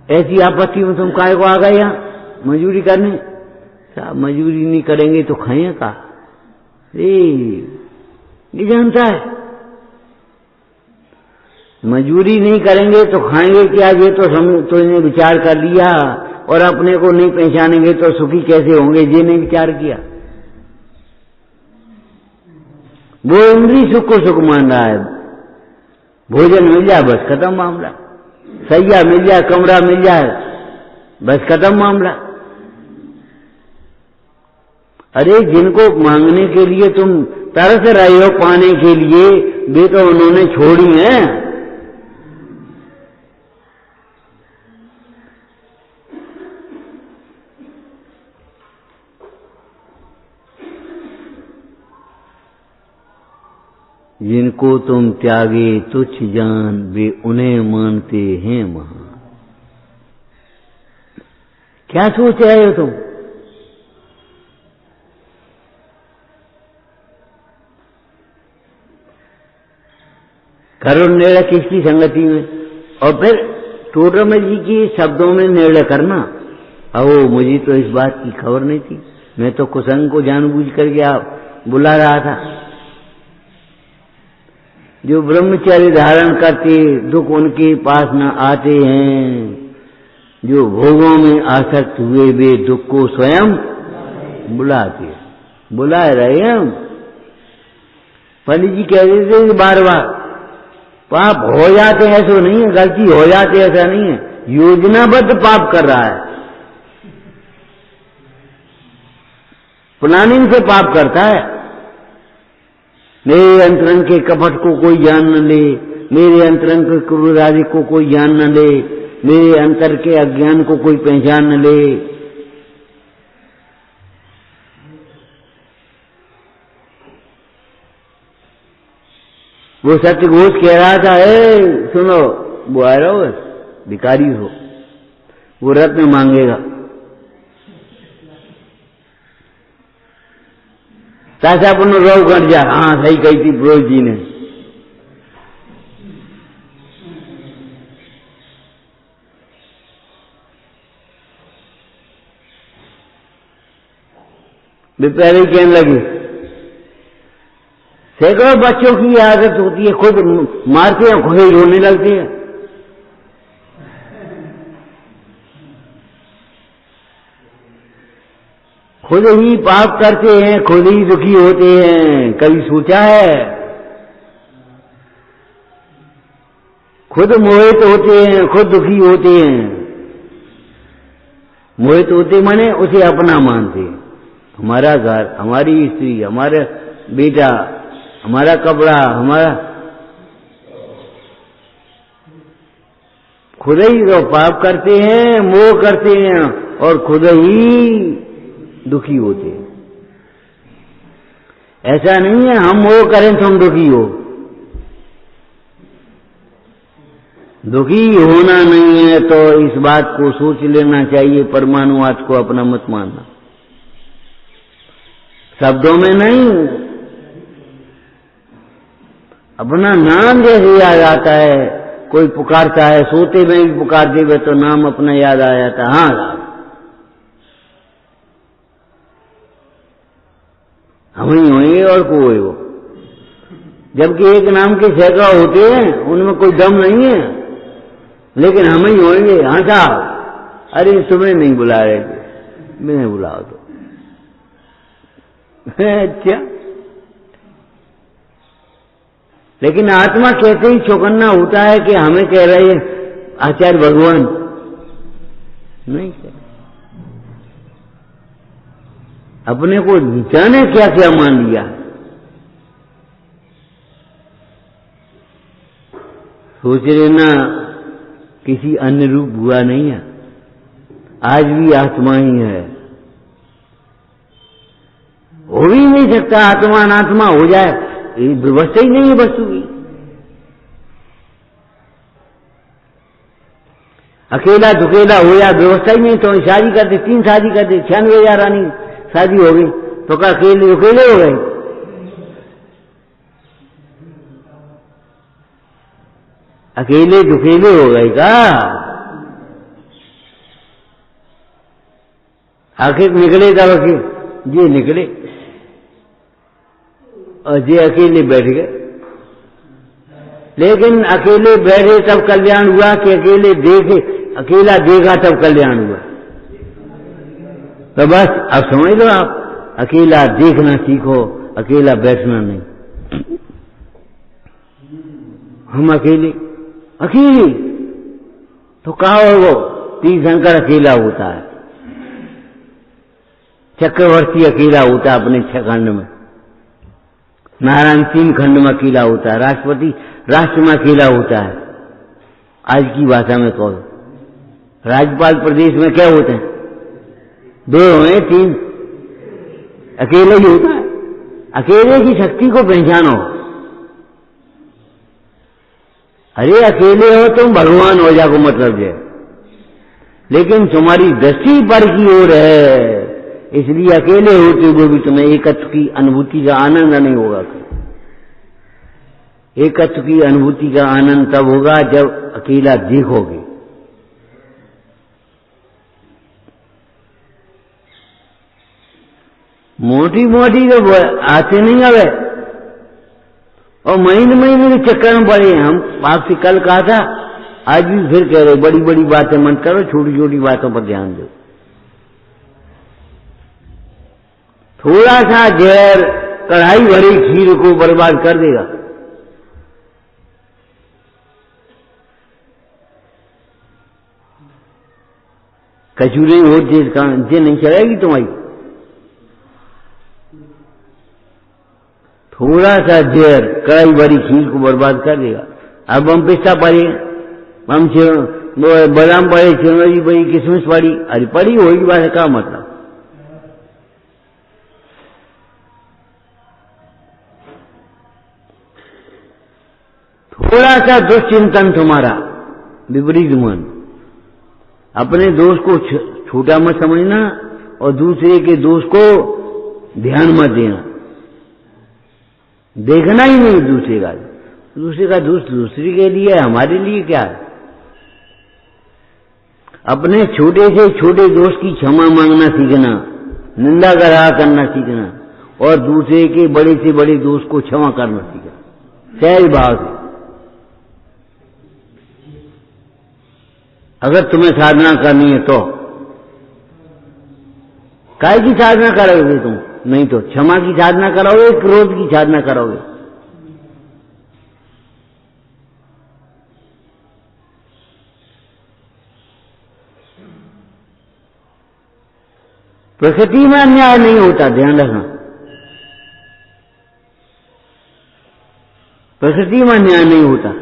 ऐसी आपत्ति में तुम काय को आ गए यहाँ मजदूरी करने? साहब मजदूरी नहीं करेंगे तो खाएं का? ये जानता है मजदूरी नहीं करेंगे तो खाएंगे क्या, ये तो इन्हें विचार कर लिया। और अपने को नहीं पहचानेंगे तो सुखी कैसे होंगे, ये नहीं विचार किया। वो इंद्रिय सुख को सुख मान रहा है। भोजन मिल जाए बस खत्म मामला, सैया मिल जाए, कमरा मिल जाए, बस खत्म मामला। अरे जिनको मांगने के लिए तुम तरस रहे हो पाने के लिए, वे तो उन्होंने छोड़ी हैं। जिनको तुम त्यागे तुच्छ जान, वे उन्हें मानते हैं महान। क्या सोच रहे हो तुम? करो निर्णय किसकी संगति में, और फिर टोडरमल जी की शब्दों में निर्णय करना। अब मुझे तो इस बात की खबर नहीं थी, मैं तो कुसंग को जानबूझ करके बुला रहा था। जो ब्रह्मचर्य धारण करते दुख उनके पास न आते हैं, जो भोगों में आसक्त हुए वे दुख को स्वयं बुलाते, बुलाए रहे हम। पंडित जी कह रहे थे बार बार पाप हो जाते हैं, ऐसा नहीं है, गलती हो जाती है ऐसा नहीं है, योजनाबद्ध पाप कर रहा है, प्लानिंग से पाप करता है। मेरे अंतरंग के कपट को कोई जान न ले, मेरे अंतरंग के क्रूर आदि को कोई जान न ले, मेरे अंतर के अज्ञान को कोई पहचान न ले। वो सत्य घोष कह रहा था, सुनो वो आ रहा हो भिखारी हो, वो रत्न मांगेगा, तासा अपन रो गट जा। हाँ सही कही थी पुरोहित जी ने। वे पहले ही कहने लगी, सैकड़ों बच्चों की आदत होती है, खुद मारते हैं खुद ही रोने लगते हैं। खुद ही पाप करते हैं, खुद ही दुखी होते हैं। कभी सोचा है? खुद मोहित होते हैं, खुद दुखी होते हैं। मोहित होते माने उसे अपना मानते, हमारा घर, हमारी स्त्री, हमारा बेटा, हमारा कपड़ा, हमारा, खुद ही तो पाप करते हैं, मोह करते हैं और खुद ही दुखी होते। ऐसा नहीं है हम मोह करें तो हम दुखी हो, दुखी होना नहीं है तो इस बात को सोच लेना चाहिए, परमाणुवाद को अपना मत मानना, शब्दों में नहीं। अपना नाम जैसे याद आता है, कोई पुकारता है, सोते में भी पुकार देवे तो नाम अपना याद आ जाता है। हाँ हम ही होंगे और कोई हो, जबकि एक नाम के सैकड़ों होते हैं, उनमें कोई दम नहीं है, लेकिन हम ही होंगे। हाँ साहब, अरे तुम्हें नहीं बुला रहे थे, मैंने बुलाओ तो अच्छा। लेकिन आत्मा कहते ही चौकन्ना होता है कि हमें कह रहे हैं आचार्य भगवान, नहीं कह, अपने को जाने क्या क्या मान लिया। सोच लेना किसी अन्य रूप हुआ नहीं है, आज भी आत्मा ही है। हो भी नहीं सकता आत्मा अनात्मा हो जाए, ये व्यवस्था ही नहीं है वस्तु की। अकेला दुकेला हो या व्यवस्था ही नहीं, तो शादी कर दी, 3 शादी कर दी, 96,000 रानी शादी हो गई, तो क्या अकेले दुकेले हो गए? अकेले दुकेले हो गए का? आखिर निकले तब अकेले ये निकले और ये अकेले बैठ गए। लेकिन अकेले बैठे तब कल्याण हुआ कि अकेले देखे, अकेला देखा तब कल्याण हुआ? तो बस अब समझ लो आप, अकेला देखना सीखो, अकेला बैठना नहीं। हम अकेले अकेले तो कहा हो, तीर्थंकर अकेला होता है, चक्रवर्ती अकेला होता है अपने 6 खंड में, नारायण 3 खंड में अकेला होता है, राष्ट्रपति राष्ट्र में अकेला होता है। आज की भाषा में कहो, राज्यपाल प्रदेश में क्या होते हैं? 2 हैं 3, अकेले ही होता है। अकेले की शक्ति को पहचानो। अरे अकेले हो तुम भगवान हो जाओ, मतलब है, लेकिन तुम्हारी दृष्टि पर की ओर है, इसलिए अकेले होते हुए भी तुम्हें एकत्व की अनुभूति का आनंद नहीं होगा। एकत्व की अनुभूति का आनंद तब होगा जब अकेला देखोगे। मोटी मोटी तो आते नहीं आवे, और महीने महीने के चक्कर में पड़े। हम आपसे कल कहा था, आज भी फिर कह रहे, बड़ी बड़ी बातें मत करो, छोटी छोटी बातों पर ध्यान दो। थोड़ा सा जहर कढ़ाई भरी खीर को बर्बाद कर देगा। कचूरे हो जे नहीं चलेगी तुम्हारी। थोड़ा सा जहर कढ़ाई भरी खीर को बर्बाद कर देगा। अब हम पिस्ता पड़े, हम बादाम पड़े, चिरौंजी पड़ी, किशमिश पड़ी, अरे पड़ी होगी बात है, क्या मतलब? थोड़ा सा दुश्चिंतन तुम्हारा, विपरीत मन, अपने दोष को छोटा मत समझना और दूसरे के दोष को ध्यान मत देना। देखना ही नहीं दूसरे का दोष दूसरे के लिए, हमारे लिए क्या है? अपने छोटे से छोटे दोष की क्षमा मांगना सीखना, निंदा ग्रह करना सीखना, और दूसरे के बड़े से बड़े दोष को क्षमा करना सीखना, सहज भाव से। अगर तुम्हें साधना करनी है तो काय की साधना करोगे तुम? नहीं तो क्षमा की साधना करोगे, क्रोध की साधना करोगे। प्रकृति में अन्याय नहीं होता, ध्यान रखना। प्रकृति में अन्याय नहीं होता।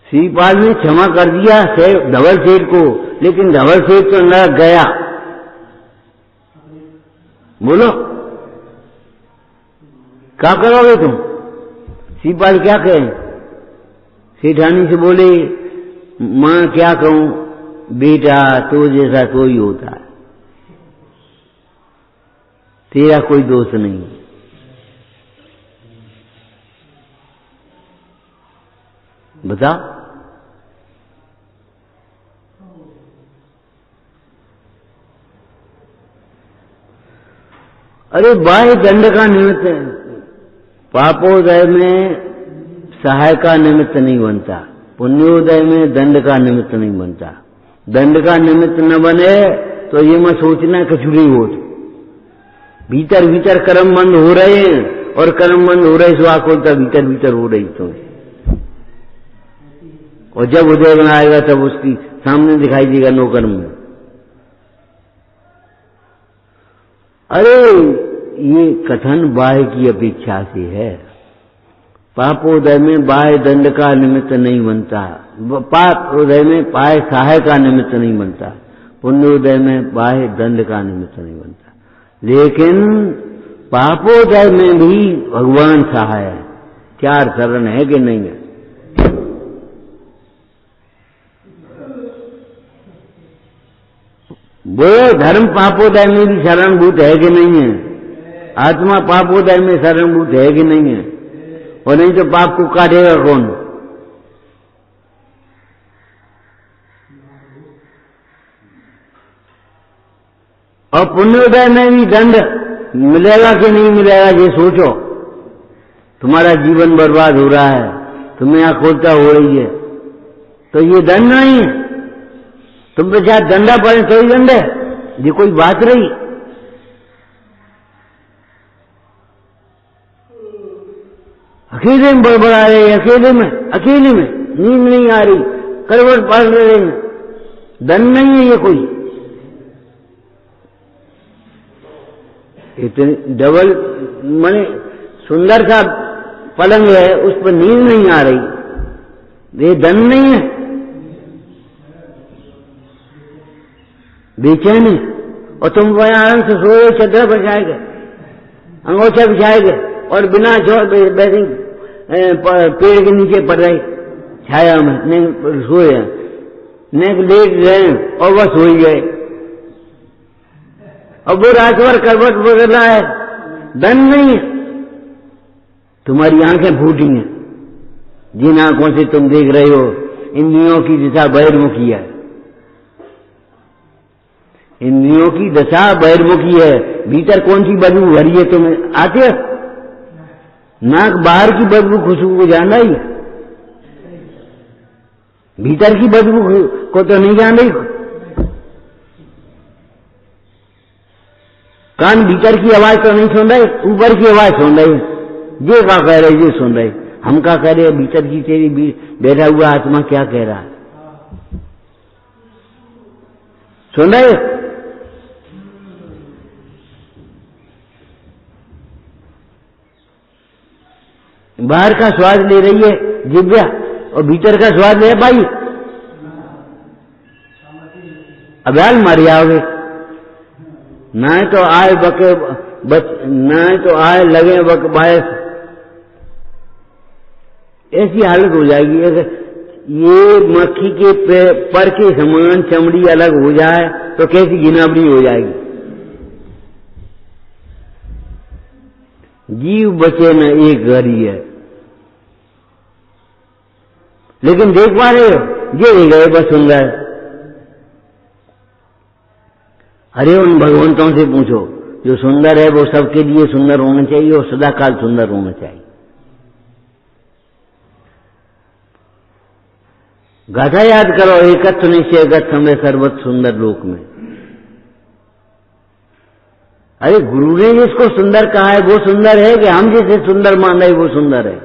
श्रीपाल ने क्षमा कर दिया धवल सेठ को, लेकिन धवल सेठ तो नरक गया। बोलो क्या करोगे तुम? श्रीपाल क्या कहें? सेठानी से बोले, मां क्या कहूं, बेटा तो जैसा तो ही होता है, तेरा कोई दोष नहीं। बता, अरे बाह्य दंड का निमित्त पापोदय में सहाय का निमित्त नहीं बनता, पुण्योदय में दंड का निमित्त नहीं बनता। दंड का निमित्त न बने तो ये मत सोचना कचूरी हो। भीतर भीतर कर्म बंद हो रहे हैं, और कर्म बंद हो रहे सो आकुलता भीतर भीतर हो रही तो, और जब उदय आएगा तब उसकी सामने दिखाई देगा नो कर्म में। अरे ये कथन बाह्य की अपेक्षा से है, पापोदय में बाह्य दंड का निमित्त नहीं बनता, पाप उदय में बाह्य सहाय का निमित्त नहीं बनता, पुण्योदय में बाह्य दंड का निमित्त नहीं बनता। लेकिन पापोदय में भी भगवान सहाय है। चार शरण है कि नहीं है? वो धर्म पापोदय में भी शरणभूत है कि नहीं है? आत्मा पापोदय में शरणभूत है कि नहीं है? और नहीं तो पाप को काटेगा कौन? और पुण्योदय में भी दंड मिलेगा कि नहीं मिलेगा ये सोचो। तुम्हारा जीवन बर्बाद हो रहा है, तुम्हें आकुलता हो रही है, तो ये दंड नहीं है। तुम पे चाहे दंडा पड़े तो ही दंड है, ये कोई बात रही। अकेले में बड़बड़ा रहे, अकेले में नींद नहीं आ रही, करवट पड़ रहे हैं, दंड नहीं है ये कोई। इतनी डबल माने सुंदर सा पलंग है, उस पर नींद नहीं आ रही, ये दंड नहीं है, बेचैनी। और तुम वहां आराम से सोए, चद्दर बिछाएगे, अंगोछा बिछाएगे और बिना पेड़ के नीचे पड़ रहे छाया में सोए, लेट गए और वह सो गए, और वो रातभर करवट बदल रहा है, दंड नहीं है। तुम्हारी आंखें फूटी हैं, जिन आंखों से तुम देख रहे हो इंद्रियों की दिशा बहिर्मुखी है, इंद्रियों की दशा बहिर्मुखी है। भीतर कौन सी बदबू भरी है तुम्हें आते? नाक बाहर की बदबू खुशबू को जान रही, भीतर की बदबू को तो नहीं जान रही। कान भीतर की आवाज तो नहीं सुन रहे, ऊपर की आवाज सुन रहे। ये क्या कह रहे, ये सुन रहे। हम क्या कह रहे, भीतर की तेरी बैठा हुआ आत्मा क्या कह रहा है, सुन रहे। बाहर का स्वाद ले रही है जिह्वा, और भीतर का स्वाद ले भाई, अब्याल मर जाओगे। ना तो आए बके ना तो आए लगे बक बायस, ऐसी हालत हो जाएगी। अगर ये मक्खी के पर के समान चमड़ी अलग हो जाए तो कैसी घिनावनी हो जाएगी। जीव बचे न एक घर ही है। लेकिन देख पा रहे हो, ये नहीं गए बस सुंदर। अरे उन भगवंतों से पूछो, जो सुंदर है वो सबके लिए सुंदर होना चाहिए और सदाकाल सुंदर होना चाहिए। गाथा याद करो, एकत्व निश्चय गत समय सर्वत सुंदर लोक में। अरे गुरु ने जिसको सुंदर कहा है वो सुंदर है कि हम जिसे सुंदर मान रहे वो सुंदर है?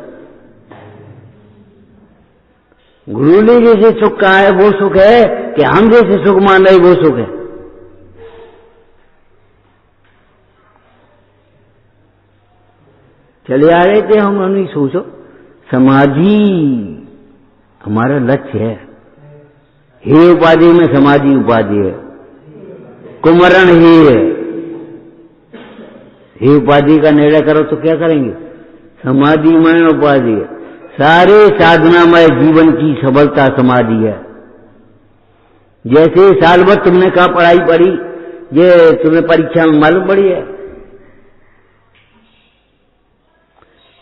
गुरु ने जैसे सुख कहा है वो सुख है कि हम जैसे सुख मान रहे वो सुख है? चले आ रहे थे हम, नहीं सोचो, समाधि हमारा लक्ष्य है। हे उपाधि में समाधि उपाधि है, कुमरण ही है। हे उपाधि का निर्णय करो तो क्या करेंगे? समाधि में उपाधि है। सारे साधनामय जीवन की सफलता समाधि है। जैसे साल भर तुमने कहा पढ़ाई पढ़ी, ये तुम्हें परीक्षा में मालूम पड़ी है।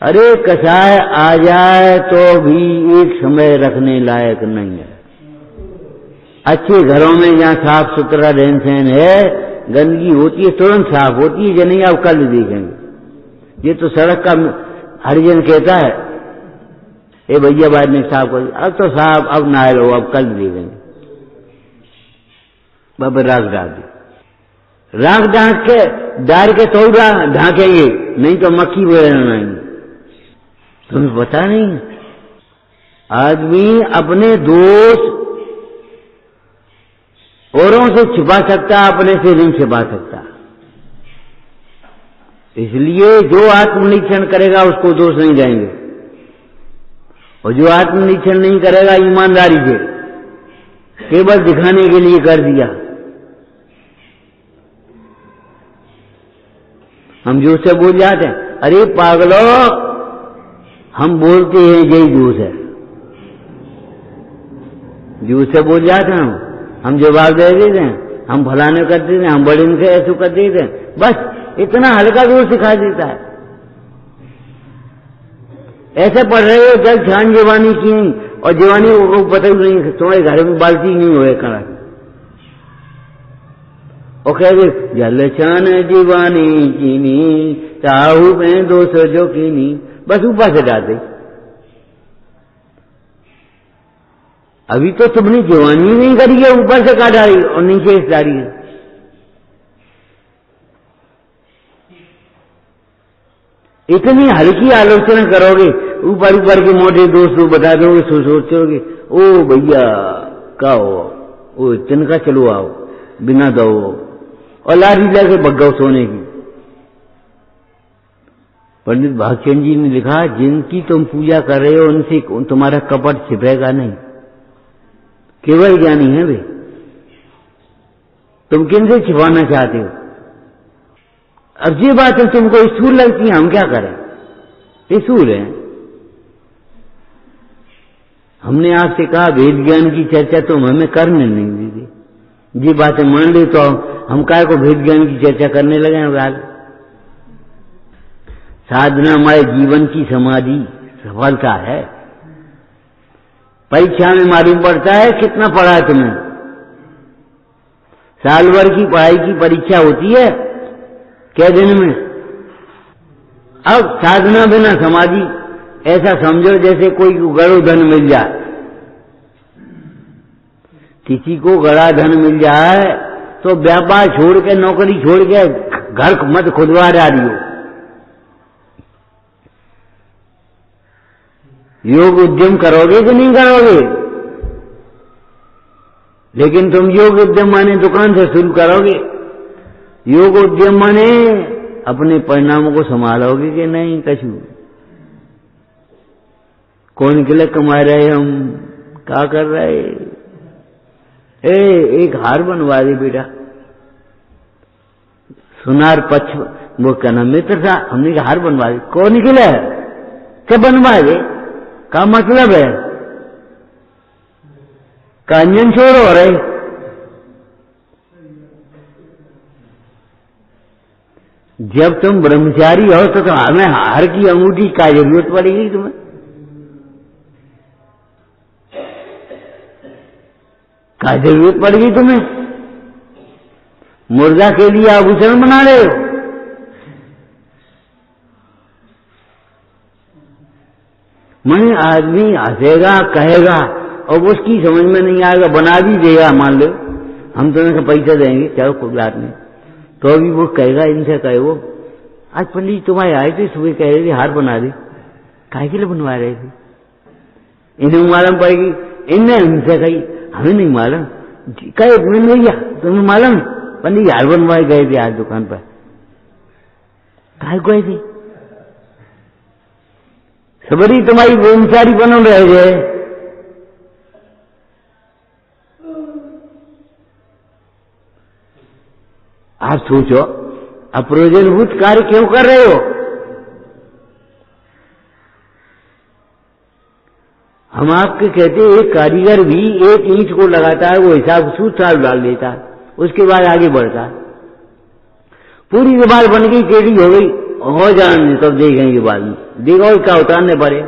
अरे कसाय आ जाए तो भी एक समय रखने लायक नहीं है। अच्छे घरों में जहां साफ सुथरा रहन सहन है, गंदगी होती है तुरंत साफ होती है, नहीं आप कल देखेंगे। ये तो सड़क का हरिजन कहता है, ए भैया बाद में साफ कर, अब तो साफ, अब नहा लो, अब कल देखेंगे। बाबा राख डाल दे, राख ढांक के डाल के तो ढांकेंगे, नहीं तो मक्खी बेड़न आएंगे। तुम्हें पता नहीं, आदमी अपने दोष औरों से छिपा सकता, अपने से नहीं छिपा सकता। इसलिए जो आत्मनिरीक्षण करेगा उसको दोष नहीं जाएंगे। और जो आत्मनिरीक्षण नहीं करेगा ईमानदारी से, केवल दिखाने के लिए कर दिया। हम जोश से बोल जाते हैं, अरे पागलो, हम बोलते हैं यही जोश है, जोश से बोल जाते हैं। हम जवाब दे देते हैं, हम फलाने कर देते हैं, हम बड़े से ऐसे कर देते हैं, बस इतना हल्का जोश सिखा देता है। ऐसे पढ़ रहे हो जब ध्यान जवानी की नहीं, और जवानी को पता ही नहीं, तुम्हारे घर में बाल्टी नहीं हुए कड़ा, और कह दे जल छान जीवानी चीनी चाहू में दोष जो कीनी, बस ऊपर से डालते। अभी तो तुमने जवानी नहीं करी है, ऊपर से काट डाली और नीचे से डाली है। इतनी हल्की आलोचना करोगे, ऊपर ऊपर के मोटे दोस्त को बता दोगे, सोचोगे ओ भैया का हो, ओ तिनका चलो आओ बिना दो, और लाठी लेके भगाओ सोने की। पंडित भागचंद जी ने लिखा, जिनकी तुम पूजा कर रहे हो उनसे तुम्हारा कपट छिपेगा नहीं, केवल ज्ञानी है वे। तुम किनसे छिपाना चाहते हो? अब ये बात है तुमको स्थूल लगती है, हम क्या करें, स्थूल है। हमने आपसे कहा वेद ज्ञान की चर्चा तुम हमें करने नहीं दीजिए, ये बातें मान ली तो हम काय को वेद ज्ञान की चर्चा करने लगे हैं। साधना हमारे जीवन की समाधि सफलता है। परीक्षा में मालूम पड़ता है कितना पढ़ा है तुमने। साल भर की पढ़ाई की परीक्षा होती है क्या दिन में। अब साधना बिना समाधि, ऐसा समझो जैसे कोई गड़ो धन मिल जाए। किसी को गड़ा धन मिल जाए तो व्यापार छोड़ के, नौकरी छोड़ के घर मत खुदवा रही हो। योग उद्यम करोगे कि नहीं करोगे? लेकिन तुम योग उद्यम माने दुकान से शुरू करोगे, योग उद्यम माने अपने परिणामों को संभालोगे कि नहीं। कछु कौन के लिए कमा रहे, हम क्या कर रहे। एक हार बनवा दे बेटा, सुनार पक्ष वो कहना मित्र था, हमने कहा हार बनवा दे। कौन के लिए? क्या बनवा दे, का मतलब है? कांजन छोड़ हो रहे। जब तुम ब्रह्मचारी हो तो हमें हार की अंगूठी का जरूरत पड़ेगी तुम्हें? का जरूरत पड़ेगी तुम्हें? मुर्दा के लिए आभूषण बना रहे हो। मन आदमी हंसेगा, कहेगा और उसकी समझ में नहीं आएगा, बना भी देगा। मान लो हम तुम्हें पैसा देंगे, चलो कोई बात नहीं, तो अभी वो कहेगा, इनसे कहे वो आज पंडित तुम्हारे आए थे, सुबह कह रहे थे हार बना दे। काहे के लिए बनवा रहे थे? इन्हें मालूम पड़ेगी। इनने हमसे कही, हमें नहीं मालूम। कहे भैया तुम्हें मालूम पंडित हार बनवाए गए थे आज दुकान पर। काहे गए थे? सबरी तुम्हारी ब्रह्मचारी बनो रह गए। आप सोचो, अप्रयोजनभूत कार्य क्यों कर रहे हो? हम आपके कहते एक कारीगर भी एक ईंट को लगाता है, वो हिसाब सूत्र डाल देता है, उसके बाद आगे बढ़ता है। पूरी दीवार बन गई, टेढ़ी हो गई, हो जाने तब देखेंगे बाद में, देखो क्या उतारने पड़े।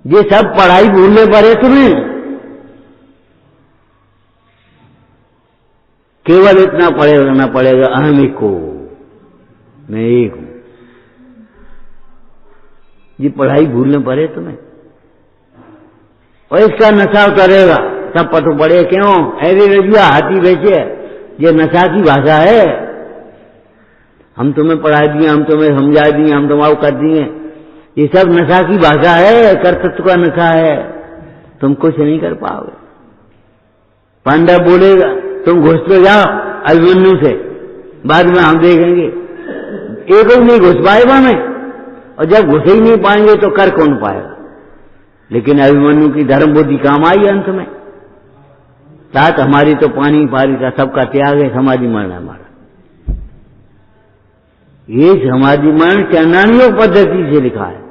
ये सब पढ़ाई भूलने पड़े तुम्हें। केवल इतना पढ़ना पड़ेगा, अहम एक को, मैं एक हूं। ये पढ़ाई भूलने पड़े तुम्हें, और इसका नशा उतरेगा तब पता पड़े क्यों। ऐसे रजिया हाथी बेचे, ये नशा की भाषा है। हम तुम्हें पढ़ा दिए, हम तुम्हें समझा दिए, हम तुम्हारा कर दिए, ये सब नशा की भाषा है, कर्तृत्व का नशा है। तुम कुछ नहीं कर पाओगे। पांडव बोलेगा तुम घुस तो जाओ अभिमन्यु से, बाद में हम देखेंगे। एक नहीं घुस पाएगा मैं, और जब घुस ही नहीं पाएंगे तो कर कौन पाएगा। लेकिन अभिमन्यु की धर्म बुद्धि काम आई अंत में। तात हमारी तो पानी पारी का सबका त्याग है, समाधि मरण है हमारा। ये समाधि मरण चांदानियों पद्धति से लिखा है,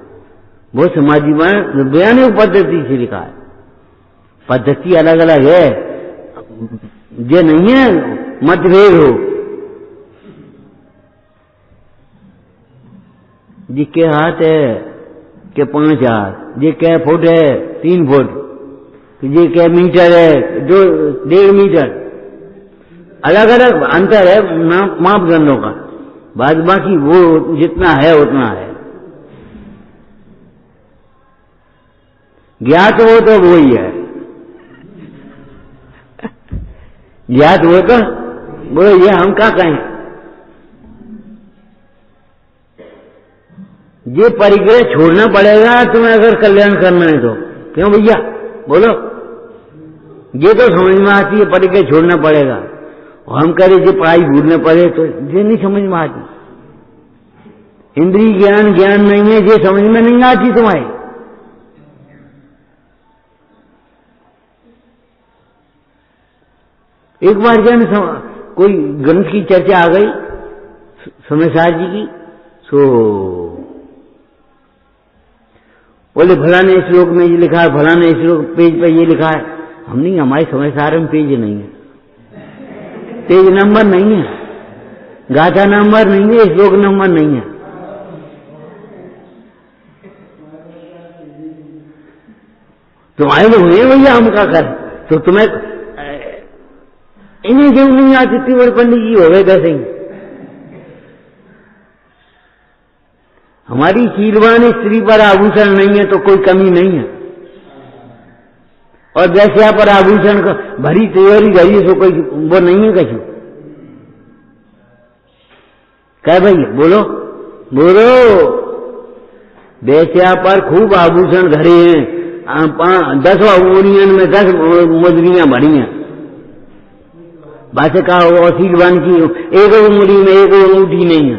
वो समाधि मरण बयानियों पद्धति से लिखा है। पद्धति अलग अलग है, ये नहीं है मतभेद हो। जी के हाथ है के 5 हाथ, ये क्या फुट है 3 फुट, ये क्या मीटर है 1.5 मीटर, अलग अलग अंतर है मापदंडों का। बाद बाकी वो जितना है उतना है। ज्ञात हो तो वो ही है, ज्ञात हो तो वो ये हम क्या कहें। ये परिग्रह छोड़ना पड़ेगा तुम्हें अगर कल्याण करना है तो। क्यों भैया बोलो, ये तो समझ में आती है परिग्रह छोड़ना पड़ेगा, और हम कह रहे ये पढ़ाई भूलने पड़े तो ये नहीं समझ में आती। इंद्रिय ज्ञान ज्ञान नहीं है, ये समझ में नहीं आती तुम्हारी। एक बार क्या कोई ग्रंथ की चर्चा आ गई समयसार जी की, सो बोले फलाने श्लोक में ये लिखा है, फलाने श्लोक पेज पे ये लिखा है। हम नहीं, हमारे समयसार में पेज नहीं है, पेज नंबर नहीं है, गाथा नंबर नहीं है, श्लोक नंबर नहीं है। तुम्हारे लोग हुए भैया, हम क्या कर। तो तुम्हें इन्हें क्यों नहीं आती थी, बड़े पंडित जी हो गए कैसे ही। हमारी शीलवान स्त्री पर आभूषण नहीं है तो कोई कमी नहीं है, और वैश्या पर आभूषण का भरी तिजोरी घड़ी सो कोई वो नहीं है कछु। क्या भैया बोलो बोलो, वैश्या पर खूब आभूषण धरे हैं, 10 उंगलियों में 10 मुद्रियां भरी हैं। बात का शीलवान की एक उंगली में एक अंगूठी नहीं है,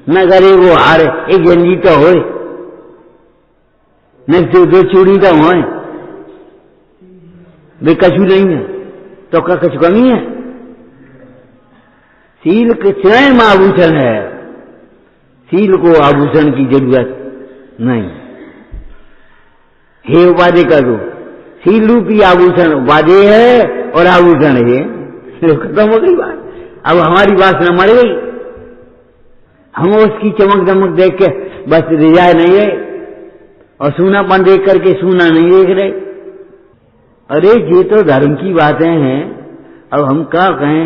न करे वो हार एक जंजी तो हो, न 2 चूड़ी तो हो, वे कछु नहीं है तो क्या कछु कमी है। शील के स्वयं आभूषण है, शील को आभूषण की जरूरत नहीं। हे उपाधि कर दो, शील रूपी आभूषण उपाधि है और आभूषण है, खत्म हो गई बात। अब हमारी बात न मर गई, हम उसकी चमक दमक देख के बस रिजाए नहीं है, और सूनापन देख करके सूना नहीं देख रहे। अरे ये तो धर्म की बातें हैं। अब हम क्या कहें,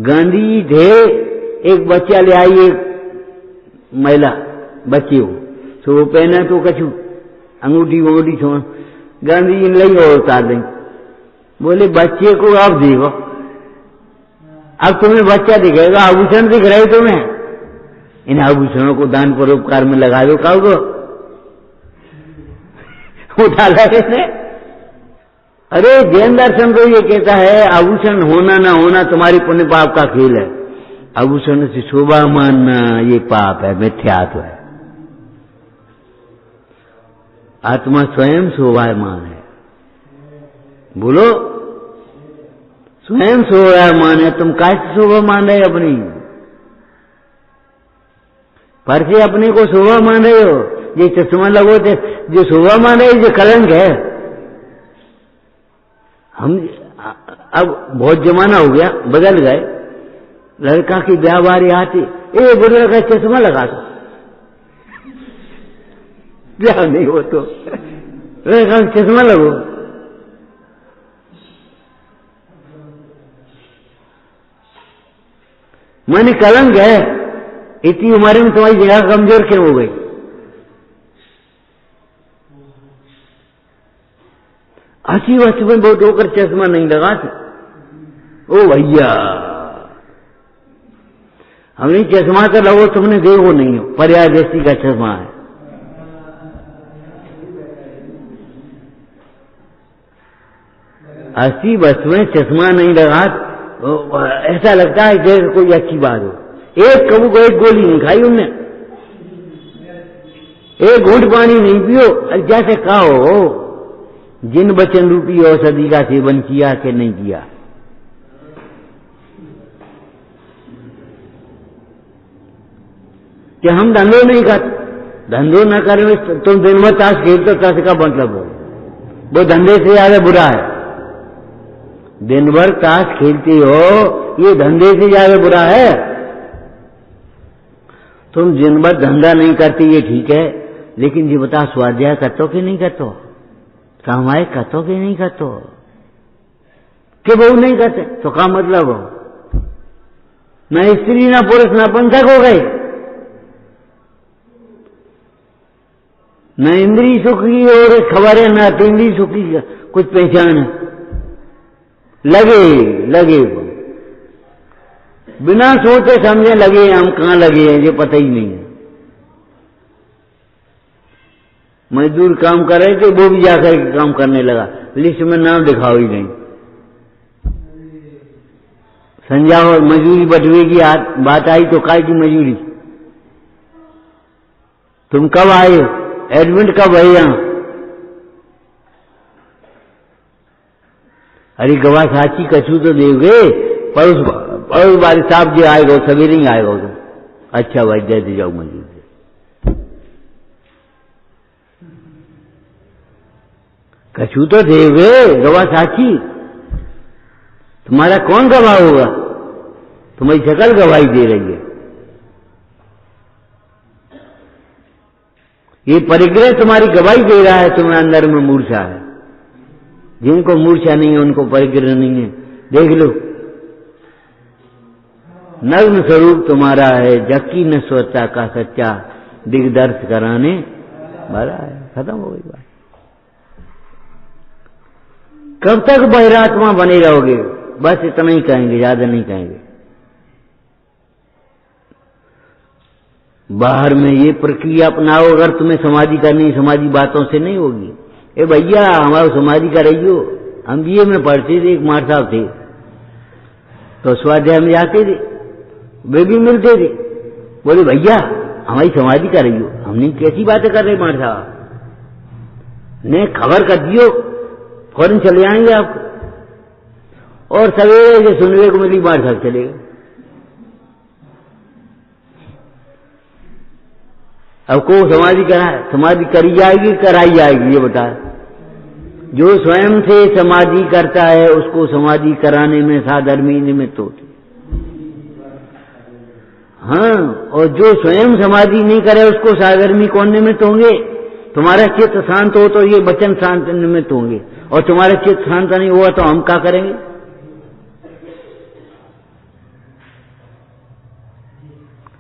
गांधी जी थे, एक बच्चा ले आई, एक महिला बच्ची हो, तो वो पहना तो कछु अंगूठी वंगूठी छोड़, गांधी जी ने लई और उतार दें। बोले बच्चे को आप देखो, अब तुम्हें बच्चा दिखेगा, आभूषण दिख रहे तुम्हें, इन आभूषणों को दान परोपकार में लगा दो, खाओ को उठा ले। अरे जैन दर्शन तो ये कहता है आभूषण होना ना होना तुम्हारी पुण्य पाप का खेल है, आभूषण से शोभा मानना ये पाप है, मिथ्यात्व है। आत्मा स्वयं शोभामान है, बोलो स्वयं शोभामान है। तुम कैसे शोभा मान रहे अपनी, पर से अपने को शोभा मान रहे हो। ये चश्मा लगो थे जो शोभा मान रहे, ये कलंक है। हम अब बहुत जमाना हो गया, बदल गए। लड़का की ब्याह बारी आती, ए बुढ़े का चश्मा लगा दो, ब्याह नहीं हो तो लड़का चश्मा लगो। माने कलंक है। इतनी उम्र में तुम्हारी जगह कमजोर क्यों हो गई। अच्छी वस्तु में बहुत होकर चश्मा नहीं लगाते। ओ भैया हमने चश्मा तो लगो, तुमने देखो नहीं हो, पर्याय दृष्टि का चश्मा है। अच्छी वस्तु में चश्मा नहीं लगा, ऐसा लगता है जैसे कोई अच्छी बात हो। एक कबू को एक गोली नहीं खाई उनने, एक घूंट पानी नहीं पियो। जैसे कहो जिन वचन रूपी औषधि का सेवन किया कि नहीं किया। कि हम धंधो नहीं करते, धंधो न करें तुम दिन भर ताश खेलते, ताश का मतलब हो वो धंधे से ज्यादा बुरा है। दिन भर ताश खेलती हो ये धंधे से ज्यादा बुरा है। तुम दिन भर धंधा नहीं करती ये ठीक है, लेकिन ये बता स्वाध्याय करतो कि नहीं करतो, सामायिक करतो कि नहीं करतो, कि वो नहीं करते तो क्या मतलब हो? न स्त्री न पुरुष न पंथक हो गए, न इंद्री सुख की और खबर है, न तीन्द्री सुख की कुछ पहचान है। लगे बिना सोचे समझे लगे, हम कहां लगे हैं ये पता ही नहीं है। मजदूर काम कर रहे थे, वो भी जाकर के काम करने लगा, लिस्ट में नाम दिखाओ ही नहीं। संज्ञा और मजदूरी बटवे की बात आई तो काय की मजदूरी, तुम कब आए, एडमिट कब है यहां? अरे गवाह साची कछू तो देगे, पर उस बारी साहब जी आएगा, सवेरे ही आएगा तो अच्छा भाई दे जाओ मजदूर से। कछू तो देगे गवाह साची, तुम्हारा कौन गवाह होगा? तुम्हारी शकल गवाही दे रही है। ये परिग्रह तुम्हारी गवाही दे रहा है, तुम्हारे अंदर में मूर्छा है। जिनको मूर्छा नहीं है उनको परिग्रह नहीं है। देख लो नग्न स्वरूप तुम्हारा है, जबकि नश्वरता का सच्चा दिग्दर्श कराने वाला है। खत्म हो गई बात। कब तक बहिरात्मा बने रहोगे? बस इतना ही कहेंगे, ज्यादा नहीं कहेंगे। बाहर में ये प्रक्रिया अपनाओ, अगर तुम्हें समाधि करनी, समाधि बातों से नहीं होगी। ए भैया हमारा समाधि कराइयो, हम बीए में पढ़ते थे, एक मार साहब थे तो स्वाध्याय में जाते थे, वे भी मिलते थे, बोले भैया हमारी समाधि कराइयो। हमने कैसी बातें कर रहे मार साहब ने, खबर कर दियो फौरन चले आएंगे आपको। और सवेरे से सुनने को मिली मार साहब चले गए। अब को समाधि समाधि करी जाएगी कराई जाएगी, ये बताए। जो स्वयं से समाधि करता है उसको समाधि कराने में साधर्मी निमित्त होती। हाँ, और जो स्वयं समाधि नहीं करे उसको साधर्मी कौन निमित्त होंगे? तुम्हारा चित्त शांत हो तो ये वचन शांत निमित्त होंगे, और तुम्हारा चित्त शांत नहीं हुआ तो हम क्या करेंगे?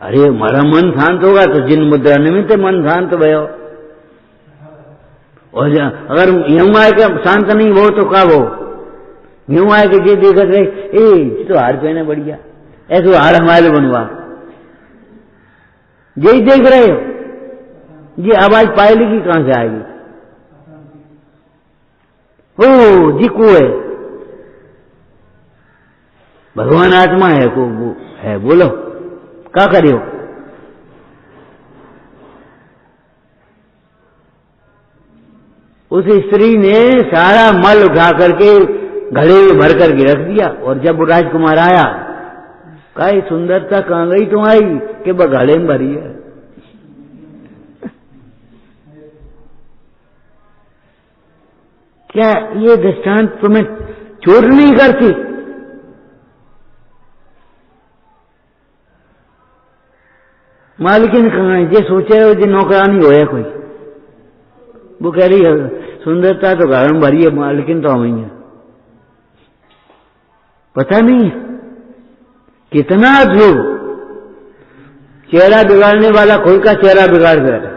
अरे हमारा मन शांत होगा तो जिन मुद्रा निमित्त मन शांत भयो, और अगर यूं आए के शांत नहीं हो तो क्या हो? यूं आए के ये देखत रहे, ए तो हार पहने बढ़िया, ऐसे हार हमारे बनवा, यही देख रहे हो। ये आवाज पायली की कहां से आएगी? ओ जी को है, भगवान आत्मा है को है, बोलो क्या करियो? उस स्त्री ने सारा मल उठा करके घड़े में भर करके रख दिया, और जब राजकुमार आया कहा सुंदरता कहां गई तुम्हारी, कि वह घड़े में भरी है। क्या ये दृष्टांत तुम्हें चोर नहीं करती? मालकिन कहाँ है? ये सोचे हो जो नौकरानी हो कोई, वो कह रही है सुंदरता तो घर में भरी है, मालकिन तो हमें है। पता नहीं कितना अद्भुत, चेहरा बिगाड़ने वाला खुद का चेहरा बिगाड़ बैठा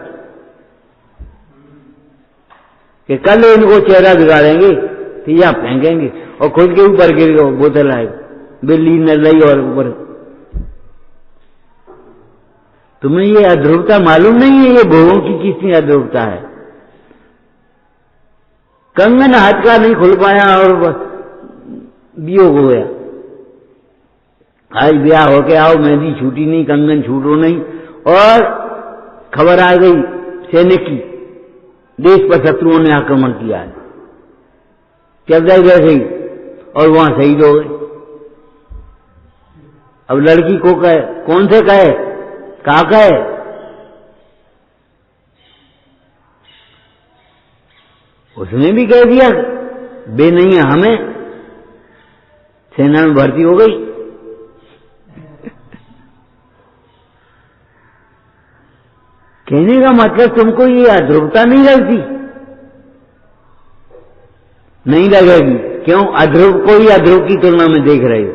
कि कल इनको चेहरा बिगाड़ेंगे तो या फेंकेंगे, और खुद के ऊपर गिर बोतल आएगी, बिल्ली न लई और ऊपर। तुम्हें ये अद्भुतता मालूम नहीं है? ये भोगों की कितनी अद्भुतता है। कंगन हाथ का नहीं खुल पाया और वियोग हो गया। आज ब्याह होके आओ, मेहंदी छूटी नहीं, कंगन छूटो नहीं, और खबर आ गई सैनिक की, देश पर शत्रुओं ने आक्रमण किया है, चल जाए वैसे ही, और वहां शहीद हो गए। अब लड़की को कहे, कौन से कहे, कहा कहे, उसने भी कह दिया बे नहीं है, हमें सेना में भर्ती हो गई। कहने का मतलब तुमको ये अध्रुवता नहीं लगती? नहीं लगेगी। क्यों? अध्रुव को ही अध्रुव की तुलना में देख रहे हो।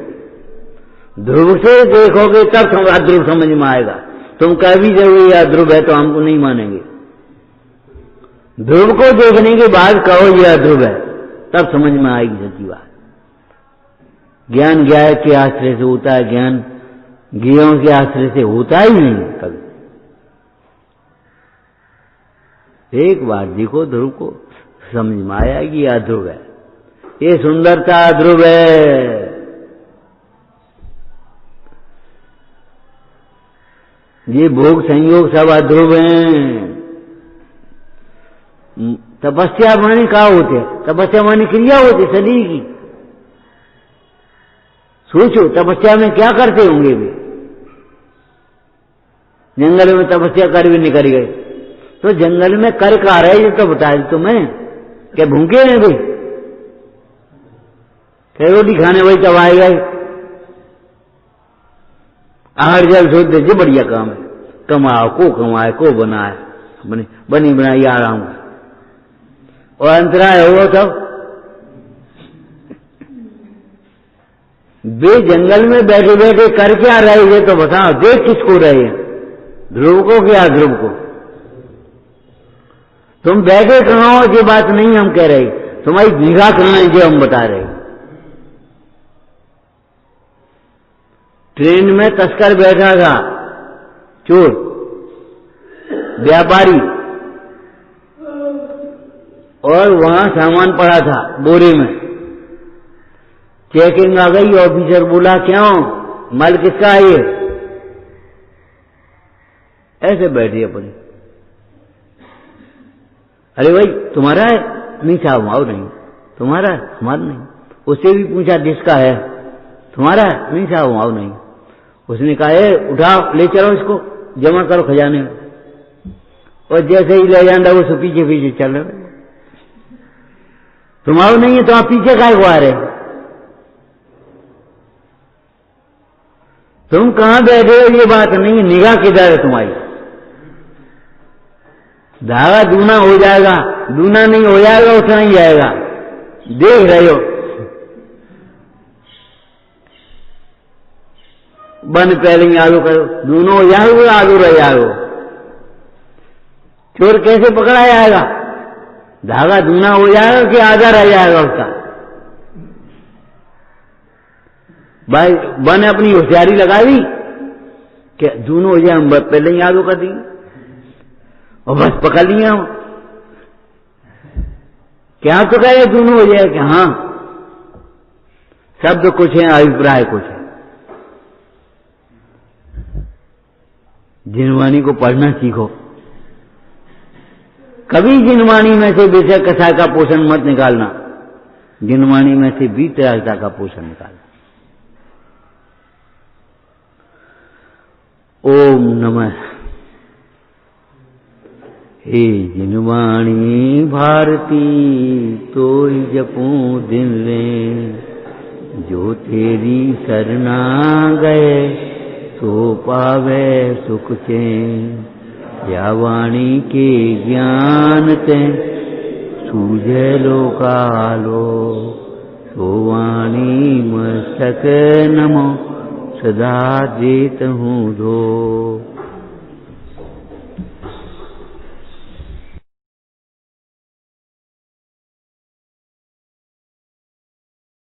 ध्रुव से देखोगे तब अध्रुव समझ में आएगा। तुम कह भी जरूर ये अध्रुव है तो हमको नहीं मानेंगे। ध्रुव को देखने के बाद कहो ये अध्रुव है, तब समझ में आएगी सच्ची बात। ज्ञान ज्ञाय के आश्रय से होता है, ज्ञान ज्ञेयों के आश्रय से होता ही नहीं कभी। एक बार देखो ध्रुव को, समझ में आया कि यह अध्रुव है, ये सुंदरता अध्रुव है। ये भोग संयोग सब अध्रुव हैं। तपस्या माने क्या होते? तपस्या माने क्रिया होती शरीर की। सोचो तपस्या में क्या करते होंगे वे? जंगल में तपस्या कर भी नहीं करी गए तो जंगल में कर का रहे, ये तो बता तुम्हें क्या भूखे हैं भाई? क्या रोटी खाने वही तब आए गए? आहार जल सोच दे, बढ़िया काम है, कमाओ को कमाए को बनाए, बनी बनाई आराम, और अंतराय हुआ तब वे जंगल में बैठे बैठे कर क्या रहे ये तो बताओ। देख किसको रहे हैं, ध्रुव को क्या ध्रुव को? तुम बैठे कहाँ हो ये बात नहीं हम कह रहे, तुम्हारी निगाह कहाँ है जो हम बता रहे। ट्रेन में तस्कर बैठा था, चोर व्यापारी, और वहां सामान पड़ा था बोरे में। चेकिंग आ गई, ऑफिसर बोला क्यों, माल किसका है ये? ऐसे बैठे अपने, अरे भाई तुम्हारा है? नहीं साहब आओ नहीं। तुम्हारा है? हमारा नहीं। उससे भी पूछा जिसका है, तुम्हारा है? नहीं साहब आओ नहीं। उसने कहा उठाओ ले चलो इसको, जमा करो खजाने में। और जैसे ही ले जाना वो सब पीछे पीछे चल रहे। तुम आओ नहीं है तो आप पीछे काहे को आ रहे? तुम कहां बैठे हो ये बात नहीं है, निगाह किधर है तुम्हारी? धागा दूना हो जाएगा, दूना नहीं हो जाएगा, उतना ही जाएगा। देख रहे हो बन पहले आलू करो, दोनों हो जाओगे, आलू रह जाओ। चोर कैसे पकड़ा जाएगा? धागा दूना हो जाएगा कि आधा रह जाएगा उसका? भाई बन अपनी होशियारी लगा दी कि दोनों हो जाए, हम पहले ही आलू कर देंगे और बस पकड़ लिया हम। क्या तो कहे दोनों हो जाए कि हाँ, शब्द कुछ है अभिप्राय कुछ है। जिनवाणी को पढ़ना सीखो। कभी जिनवाणी में से विषय कथा का पोषण मत निकालना, जिनवाणी में से वीतरागता का पोषण निकालना। ओम नमः। हे जिनवाणी भारती तो जपूं दिन ले, जो तेरी शरणा गए तो पावे सुख चैन। या वाणी के ज्ञान ते सूझे लोकालो, सो वाणी मस्तक नमो सदा देत हूँ धो।